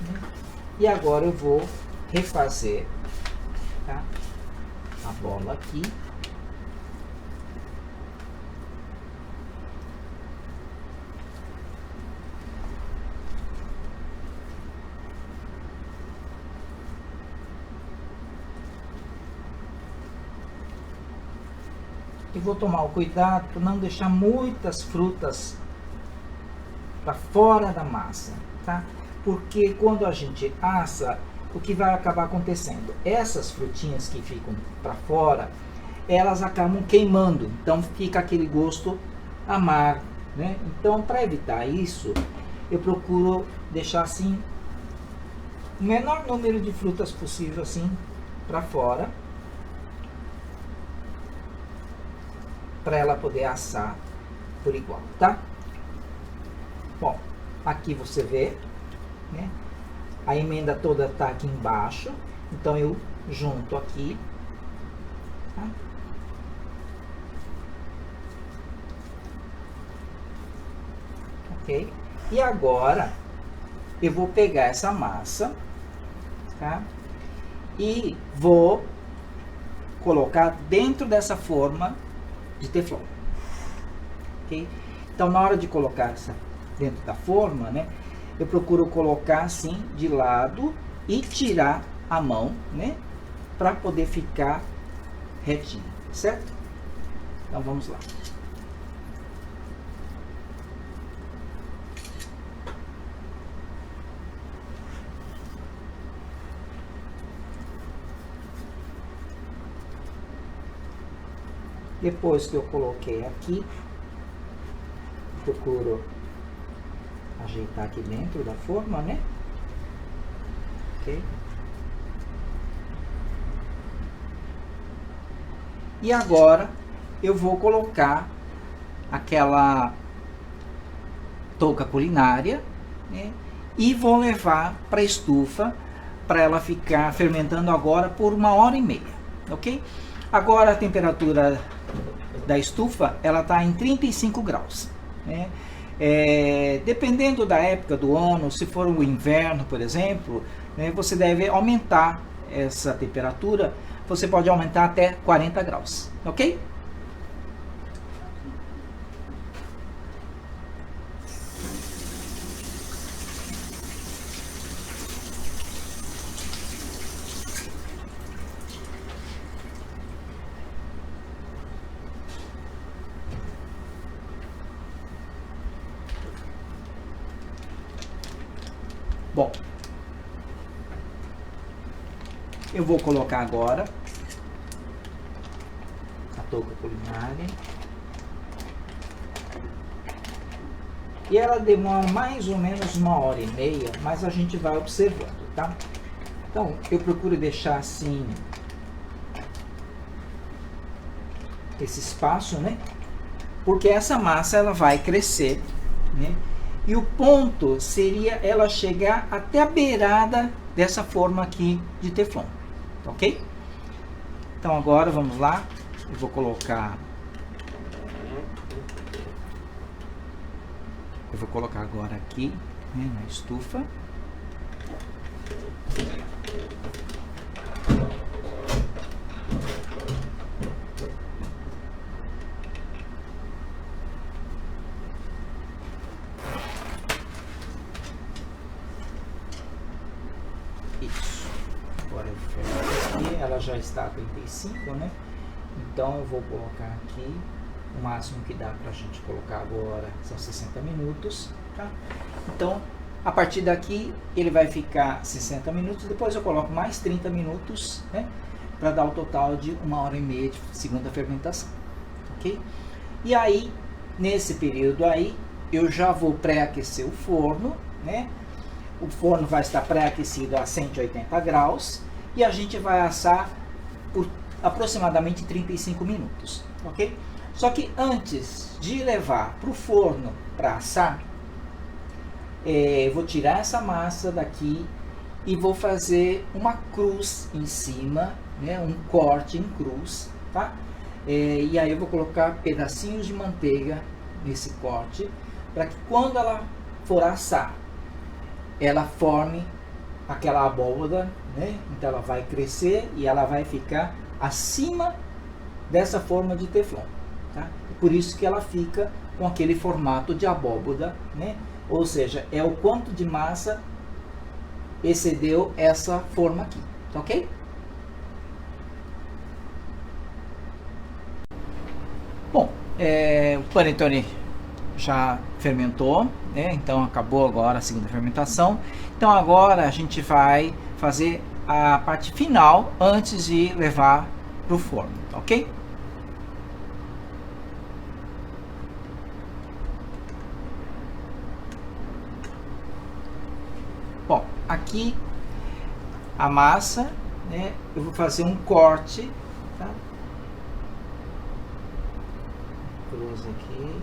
C: né? E agora eu vou refazer, tá? A bola aqui. E vou tomar o cuidado para não deixar muitas frutas para fora da massa, tá? Porque quando a gente assa, o que vai acabar acontecendo? Essas frutinhas que ficam para fora, elas acabam queimando, então fica aquele gosto amargo, né? Então, para evitar isso, eu procuro deixar assim o menor número de frutas possível assim para fora, para ela poder assar por igual, tá? Bom, aqui você vê, né? A emenda toda tá aqui embaixo, então eu junto aqui, tá? Ok? E agora eu vou pegar essa massa, tá? E vou colocar dentro dessa forma de teflon, ok? Então, na hora de colocar essa dentro da forma, né, eu procuro colocar assim de lado e tirar a mão, né, para poder ficar retinho, certo? Então vamos lá. Depois que eu coloquei aqui, procuro ajeitar aqui dentro da forma, né? Ok? E agora eu vou colocar aquela touca culinária, né? E vou levar para a estufa para ela ficar fermentando agora por 1h30, ok? Agora a temperatura da estufa ela está em 35 graus, né? Dependendo da época do ano, se for o inverno, por exemplo, né, você deve aumentar essa temperatura. Você pode aumentar até 40 graus, ok? Bom, eu vou colocar agora a touca culinária e ela demora mais ou menos 1h30, mas a gente vai observando, tá? Então, eu procuro deixar assim esse espaço, né? Porque essa massa ela vai crescer, né? E o ponto seria ela chegar até a beirada dessa forma aqui de teflon, ok? Então agora vamos lá, Eu vou colocar agora aqui, né, na estufa. Isso. Agora eu fecho aqui, ela já está a 35, né? Então eu vou colocar aqui o máximo que dá pra gente colocar agora são 60 minutos, tá? Então, a partir daqui ele vai ficar 60 minutos, depois eu coloco mais 30 minutos, né? Para dar o total de 1h30 de segunda fermentação, ok? E aí, nesse período aí, eu já vou pré-aquecer o forno, né? O forno vai estar pré-aquecido a 180 graus e a gente vai assar por aproximadamente 35 minutos, ok? Só que antes de levar para o forno para assar, vou tirar essa massa daqui e vou fazer uma cruz em cima, né? Um corte em cruz, tá? E aí eu vou colocar pedacinhos de manteiga nesse corte, para que quando ela for assar, ela forme aquela abóbora, né? Então ela vai crescer e ela vai ficar acima dessa forma de teflon, tá? Por isso que ela fica com aquele formato de abóbora, né? Ou seja, é o quanto de massa excedeu essa forma aqui, tá ok? Bom, o panetone já fermentou, né? Então acabou agora a segunda fermentação. Então agora a gente vai fazer a parte final antes de levar para o forno, tá ok? Bom, aqui a massa, né? Eu vou fazer um corte, tá? Cruz aqui.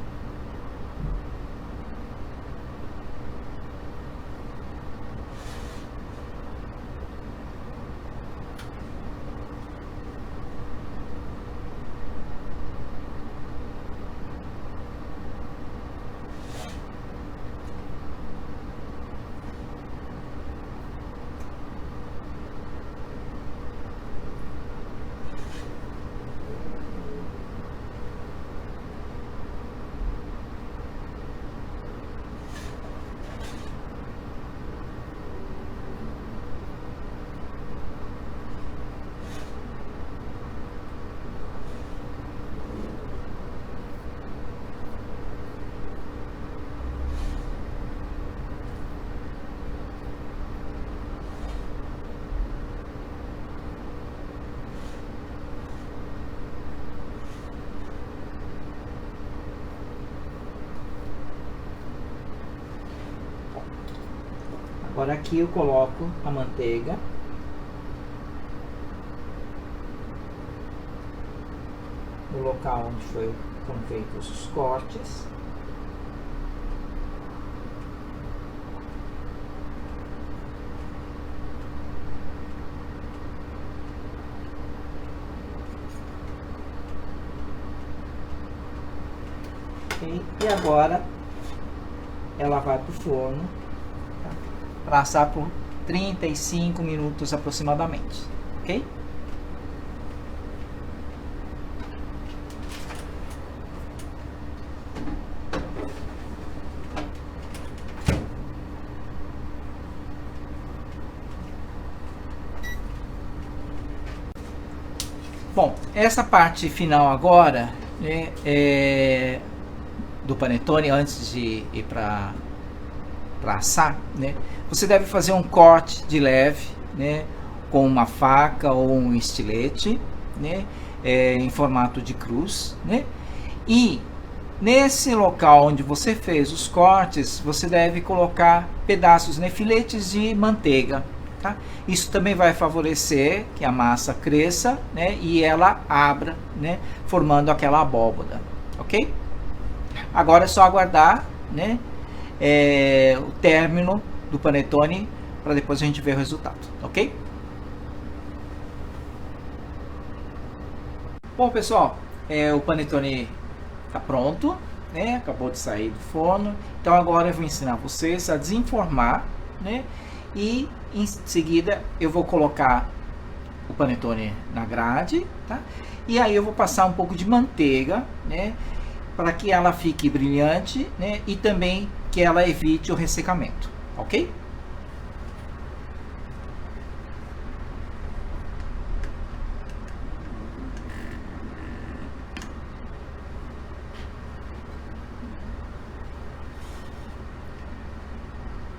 C: Agora aqui eu coloco a manteiga. No local onde foram feitos os cortes. Okay. E agora ela vai para o forno para assar por 35 minutos aproximadamente, ok? Bom, essa parte final agora, né, do panetone, antes de ir para assar, né, você deve fazer um corte de leve, né, com uma faca ou um estilete, né, em formato de cruz, né, e nesse local onde você fez os cortes, você deve colocar pedaços, né, filetes de manteiga, tá? Isso também vai favorecer que a massa cresça, né, e ela abra, né, formando aquela abóbora, ok? Agora é só aguardar, né, o término do panetone para depois a gente ver o resultado, ok?
B: Bom, pessoal, o panetone está pronto, né? Acabou de sair do forno. Então agora eu vou ensinar vocês a desenformar, né? E em seguida eu vou colocar o panetone na grade, tá? E aí eu vou passar um pouco de manteiga, né? Para que ela fique brilhante, né? E também que ela evite o ressecamento, ok?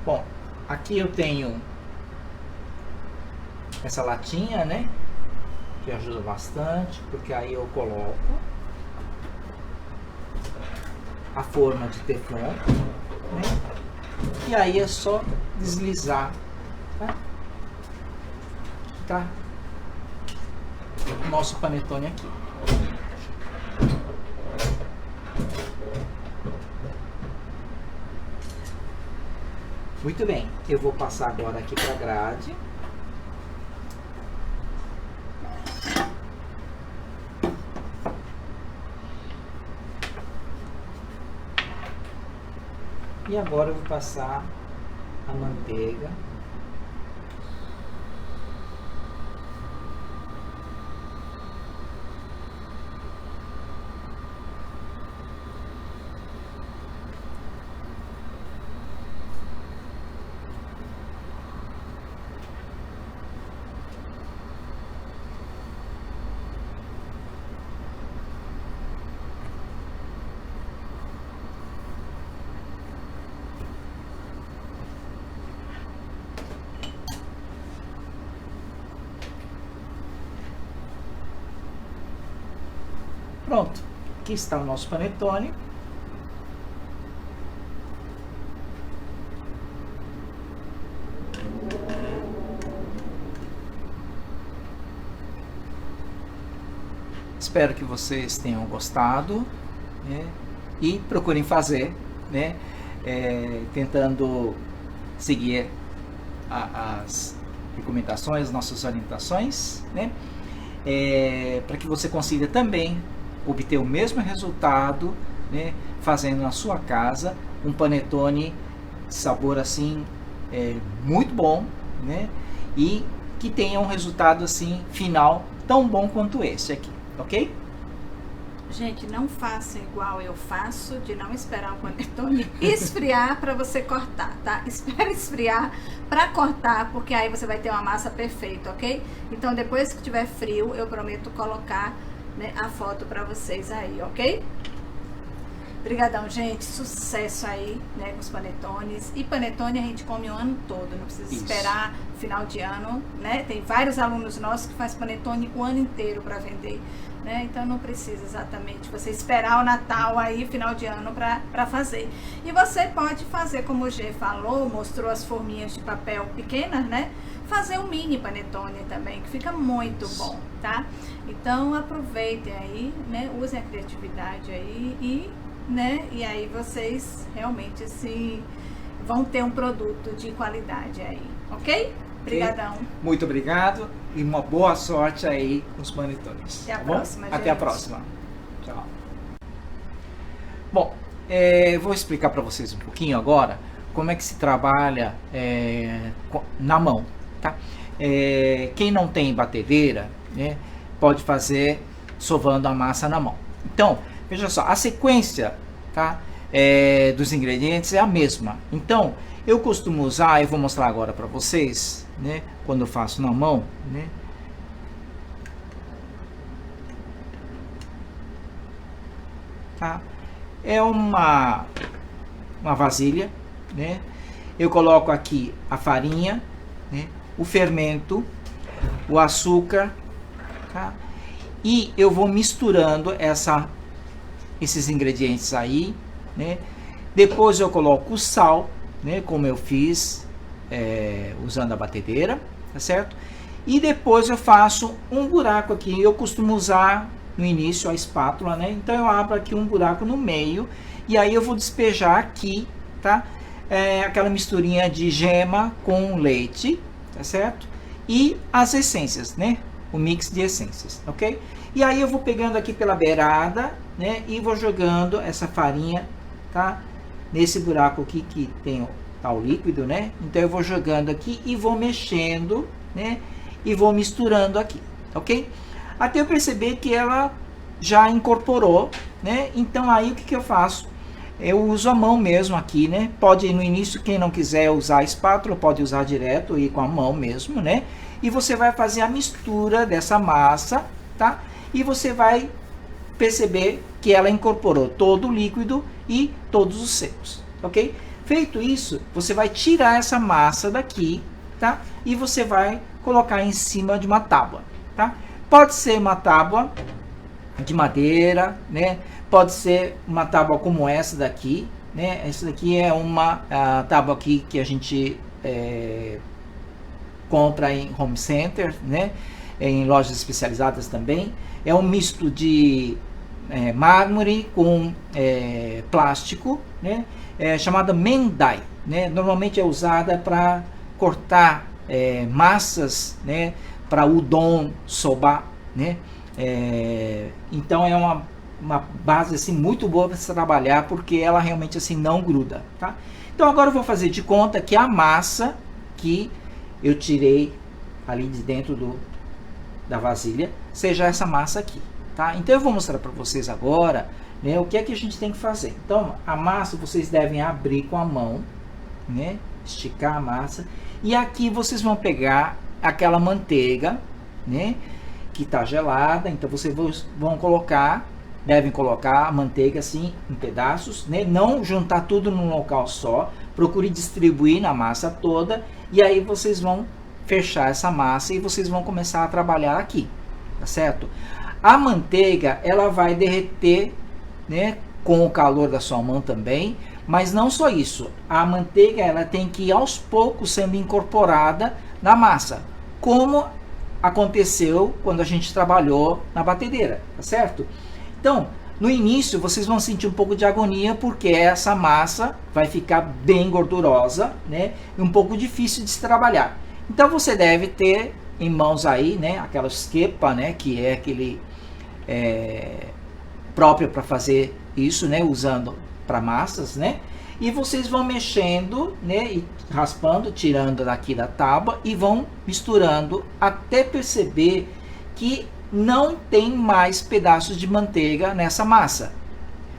B: Bom, aqui eu tenho essa latinha, né? Que ajuda bastante, porque aí eu coloco a forma de teflon, né? E aí é só deslizar, tá? O nosso panetone aqui. Muito bem, eu vou passar agora aqui para a grade. E agora eu vou passar a manteiga. Pronto, aqui está o nosso panetone. Espero que vocês tenham gostado, né? E procurem fazer, né? Tentando seguir as recomendações, nossas orientações, né? Para que você consiga também obter o mesmo resultado, né, fazendo na sua casa um panetone de sabor assim muito bom, né, e que tenha um resultado assim final tão bom quanto esse aqui, ok?
A: Gente, não faça igual eu faço, de não esperar o panetone esfriar para você cortar, tá? Espera esfriar para cortar, porque aí você vai ter uma massa perfeita, ok? Então, depois que tiver frio, eu prometo colocar, né, a foto para vocês aí, ok? Obrigadão, gente. Sucesso aí, né, com os panetones. E panetone a gente come o ano todo, não precisa esperar final de ano, né? Tem vários alunos nossos que fazem panetone o ano inteiro para vender, né? Então não precisa exatamente você esperar o Natal aí, final de ano, para fazer. E você pode fazer, como o G falou, mostrou as forminhas de papel pequenas, né? Fazer um mini panetone também, que fica muito bom, tá? Então aproveitem aí, né? Usem a criatividade aí né? E aí vocês realmente assim vão ter um produto de qualidade aí, ok? Obrigadão.
B: Muito obrigado e uma boa sorte aí com os panetones.
A: Até a próxima, gente.
B: Até a próxima. Tchau. Bom, vou explicar para vocês um pouquinho agora como é que se trabalha na mão, tá? Quem não tem batedeira, né, pode fazer sovando a massa na mão. Então, veja só, a sequência, tá, dos ingredientes é a mesma. Então, eu costumo usar, eu vou mostrar agora para vocês, né, quando eu faço na mão, né. Tá? É uma vasilha, né. Eu coloco aqui a farinha, né, o fermento, o açúcar, tá? E eu vou misturando esses ingredientes aí, né? Depois eu coloco o sal, né? Como eu fiz usando a batedeira, tá certo? E depois eu faço um buraco aqui. Eu costumo usar no início a espátula, né? Então eu abro aqui um buraco no meio e aí eu vou despejar aqui, tá? Aquela misturinha de gema com leite, tá certo? E as essências, né?
C: o mix de essências, ok? E aí eu vou pegando aqui pela beirada, né? E vou jogando essa farinha, tá? Nesse buraco aqui que tem o líquido, né? Então eu vou jogando aqui e vou mexendo, né? E vou misturando aqui, ok? Até eu perceber que ela já incorporou, né? Então aí o que eu faço? Eu uso a mão mesmo aqui, né? Pode no início, quem não quiser usar a espátula, pode usar direto e com a mão mesmo, né? E você vai fazer a mistura dessa massa, tá? E você vai perceber que ela incorporou todo o líquido e todos os secos, ok? Feito isso, você vai tirar essa massa daqui, tá? E você vai colocar em cima de uma tábua, tá? Pode ser uma tábua de madeira, né? Pode ser uma tábua como essa daqui, né? Essa daqui é uma tábua aqui que a gente compra em home center, né? Em lojas especializadas também. É um misto de mármore com plástico, né? Chamada Mendai, né? Normalmente é usada para cortar massas, né? Para udon, soba, né? Então é uma base assim muito boa para se trabalhar, porque ela realmente assim não gruda, tá? Então agora eu vou fazer de conta que a massa que eu tirei ali de dentro da vasilha seja essa massa aqui, tá? Então eu vou mostrar para vocês agora, né, o que é que a gente tem que fazer. Então a massa vocês devem abrir com a mão, né? Esticar a massa, e aqui vocês vão pegar aquela manteiga, né? Que está gelada. Então vocês devem colocar a manteiga assim em pedaços, né? Não juntar tudo num local só. Procure distribuir na massa toda, e aí vocês vão fechar essa massa e vocês vão começar a trabalhar aqui, tá certo? A manteiga ela vai derreter, né? Com o calor da sua mão também, mas não só isso. A manteiga ela tem que ir aos poucos sendo incorporada na massa, como aconteceu quando a gente trabalhou na batedeira, tá certo? Então, no início vocês vão sentir um pouco de agonia, porque essa massa vai ficar bem gordurosa, né? E um pouco difícil de se trabalhar. Então você deve ter em mãos aí, né? Aquela esquepa, né? Que é aquele próprio para fazer isso, né? Usando para massas, né? E vocês vão mexendo, né? E raspando, tirando daqui da tábua e vão misturando até perceber que não tem mais pedaços de manteiga nessa massa,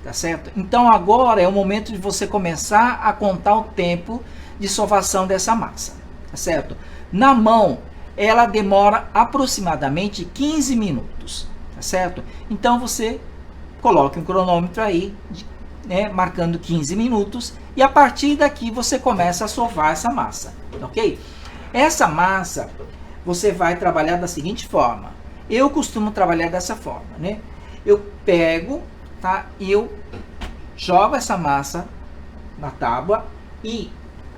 C: tá certo? Então agora é o momento de você começar a contar o tempo de sovação dessa massa, tá certo? Na mão ela demora aproximadamente 15 minutos, tá certo? Então você coloca um cronômetro aí, né, marcando 15 minutos, e a partir daqui você começa a sovar essa massa, ok? Essa massa você vai trabalhar da seguinte forma. Eu costumo trabalhar dessa forma, né? Eu pego, tá? E eu jogo essa massa na tábua e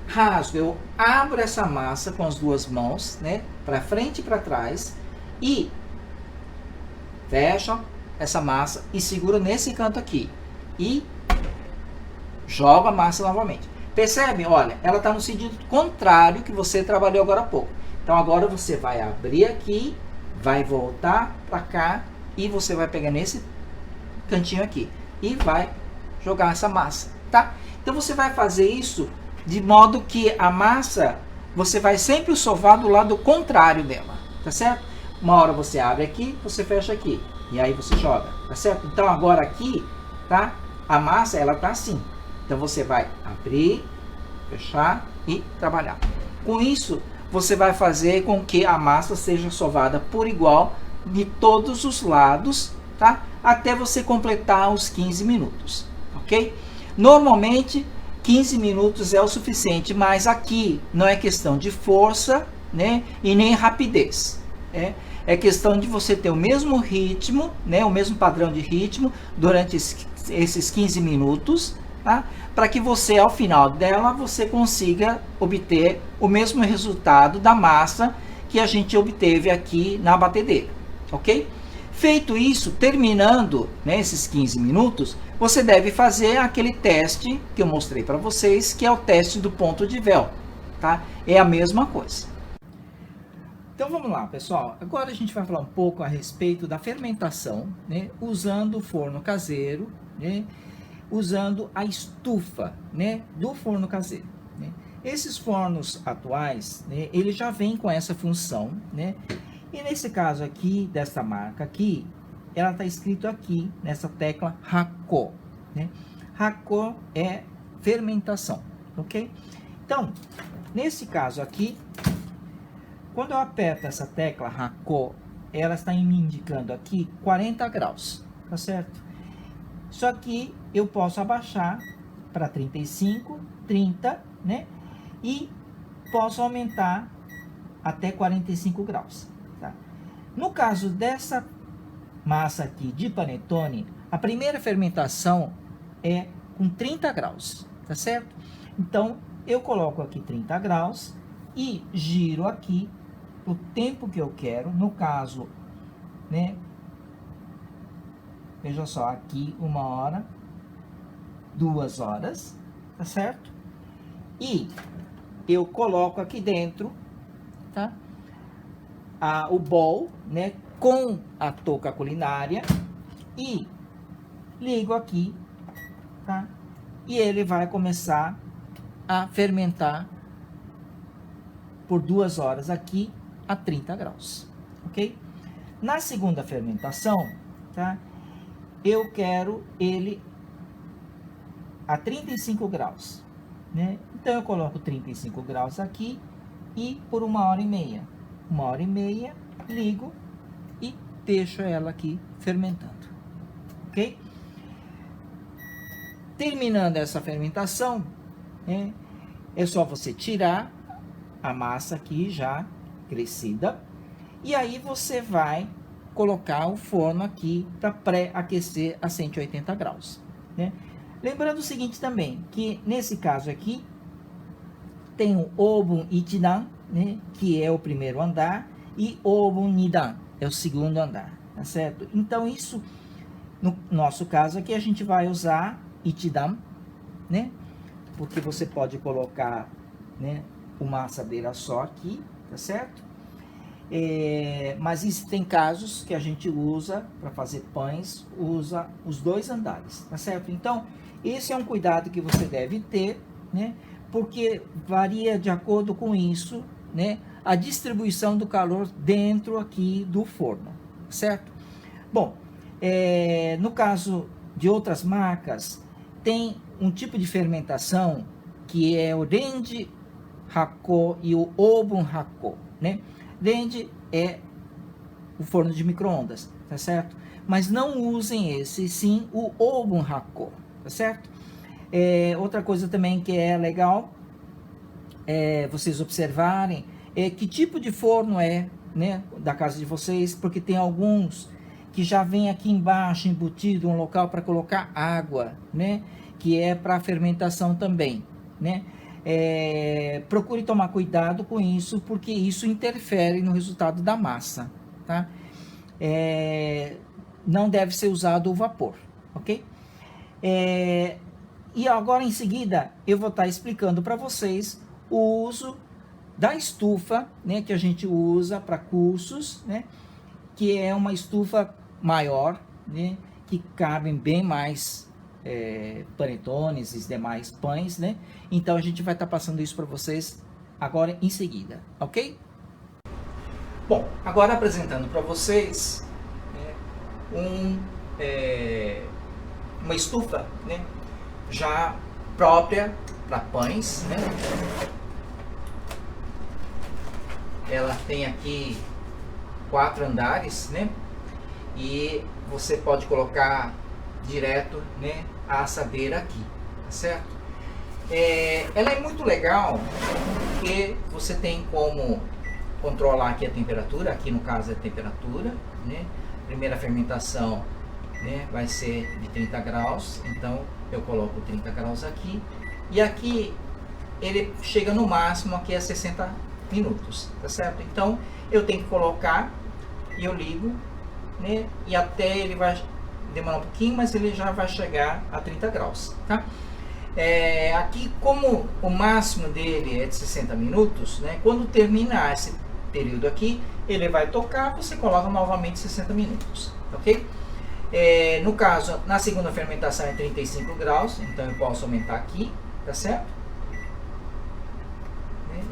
C: rasgo. Eu abro essa massa com as duas mãos, né? Para frente e para trás, e fecho essa massa e seguro nesse canto aqui e jogo a massa novamente. Percebe? Olha, ela está no sentido contrário que você trabalhou agora há pouco. Então agora você vai abrir aqui, vai voltar para cá e você vai pegar nesse cantinho aqui e vai jogar essa massa, tá? Então você vai fazer isso de modo que a massa você vai sempre sovar do lado contrário dela, tá certo? Uma hora você abre aqui, você fecha aqui e aí você joga, tá certo? Então agora aqui, tá? A massa ela tá assim. Então você vai abrir, fechar e trabalhar. Com isso você vai fazer com que a massa seja sovada por igual de todos os lados, tá? Até você completar os 15 minutos, ok? Normalmente 15 minutos é o suficiente, mas aqui não é questão de força, né? E nem rapidez, é questão de você ter o mesmo ritmo, né? O mesmo padrão de ritmo durante esses 15 minutos, tá? Para que você, ao final dela, você consiga obter o mesmo resultado da massa que a gente obteve aqui na batedeira, ok? Feito isso, terminando, né, esses 15 minutos, você deve fazer aquele teste que eu mostrei para vocês, que é o teste do ponto de véu, tá? É a mesma coisa. Então vamos lá, pessoal. Agora a gente vai falar um pouco a respeito da fermentação, né, usando o forno caseiro, né, usando a estufa, né, do forno caseiro, né. Esses fornos atuais, né, ele já vem com essa função, né, e nesse caso aqui, dessa marca aqui, ela está escrito aqui, nessa tecla Hakko, né. Hakko é fermentação, ok? Então, nesse caso aqui, quando eu aperto essa tecla Hakko, ela está me indicando aqui 40 graus, tá certo? Só que eu posso abaixar para 35, 30, né? E posso aumentar até 45 graus, tá? No caso dessa massa aqui de panetone, a primeira fermentação é com 30 graus, tá certo? Então, eu coloco aqui 30 graus e giro aqui o tempo que eu quero, no caso, né? Veja só, aqui 1 hora, 2 horas, tá certo? E eu coloco aqui dentro, tá? O bowl, né? Com a touca culinária e ligo aqui, tá? E ele vai começar a fermentar por 2 horas aqui a 30 graus, ok? Na segunda fermentação, tá? Eu quero ele a 35 graus, né? Então eu coloco 35 graus aqui e por 1h30. 1h30, ligo e deixo ela aqui fermentando, ok? Terminando essa fermentação, né, é só você tirar a massa aqui já crescida e aí você vai colocar o forno aqui para pré-aquecer a 180 graus, né? Lembrando o seguinte também, que nesse caso aqui tem o Obun Ichidan, né, que é o primeiro andar, e Obun Nidan é o segundo andar, tá certo? Então isso, no nosso caso aqui, a gente vai usar Ichidan, né? Porque você pode colocar, né, uma assadeira só aqui, tá certo? Mas existem casos que a gente usa para fazer pães, usa os 2 andares, tá certo? Então, esse é um cuidado que você deve ter, né? Porque varia de acordo com isso, né, a distribuição do calor dentro aqui do forno, certo? Bom, no caso de outras marcas, tem um tipo de fermentação que é o Renji Hakko e o Obun Hakko, né? Renji é o forno de micro-ondas, tá certo? Mas não usem esse, sim o Obun Hakko, tá certo? Outra coisa também que é legal vocês observarem que tipo de forno é, né, da casa de vocês, porque tem alguns que já vem aqui embaixo embutido um local para colocar água, né, que é para fermentação também, né? Procure tomar cuidado com isso, porque isso interfere no resultado da massa, tá? Não deve ser usado o vapor, ok? E agora em seguida eu vou estar explicando para vocês o uso da estufa, né, que a gente usa para cursos, né, que é uma estufa maior, né, que cabem bem mais panetones e demais pães, né? Então a gente vai estar passando isso para vocês agora em seguida, ok? Bom, agora apresentando para vocês, né, uma estufa, né, já própria para pães, né? Ela tem aqui 4 andares, né? E você pode colocar direto, né, a assadeira aqui, tá certo? Ela é muito legal porque você tem como controlar aqui a temperatura, aqui no caso é a temperatura, né? Primeira fermentação, né, vai ser de 30 graus, então eu coloco 30 graus aqui e aqui ele chega no máximo aqui a 60 minutos, tá certo? Então eu tenho que colocar e eu ligo, né, e até ele vai demorar um pouquinho, mas ele já vai chegar a 30 graus, tá? Aqui, como o máximo dele é de 60 minutos, né, quando terminar esse período aqui, ele vai tocar, você coloca novamente 60 minutos, ok? No caso, na segunda fermentação é 35 graus, então eu posso aumentar aqui, tá certo?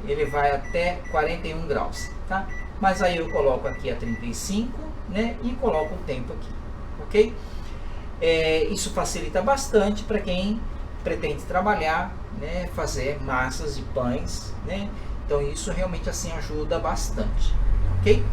C: Ele vai até 41 graus, tá? Mas aí eu coloco aqui a 35, né? E coloco o tempo aqui, ok? Isso facilita bastante para quem pretende trabalhar, né? Fazer massas de pães, né? Então isso realmente assim ajuda bastante, ok?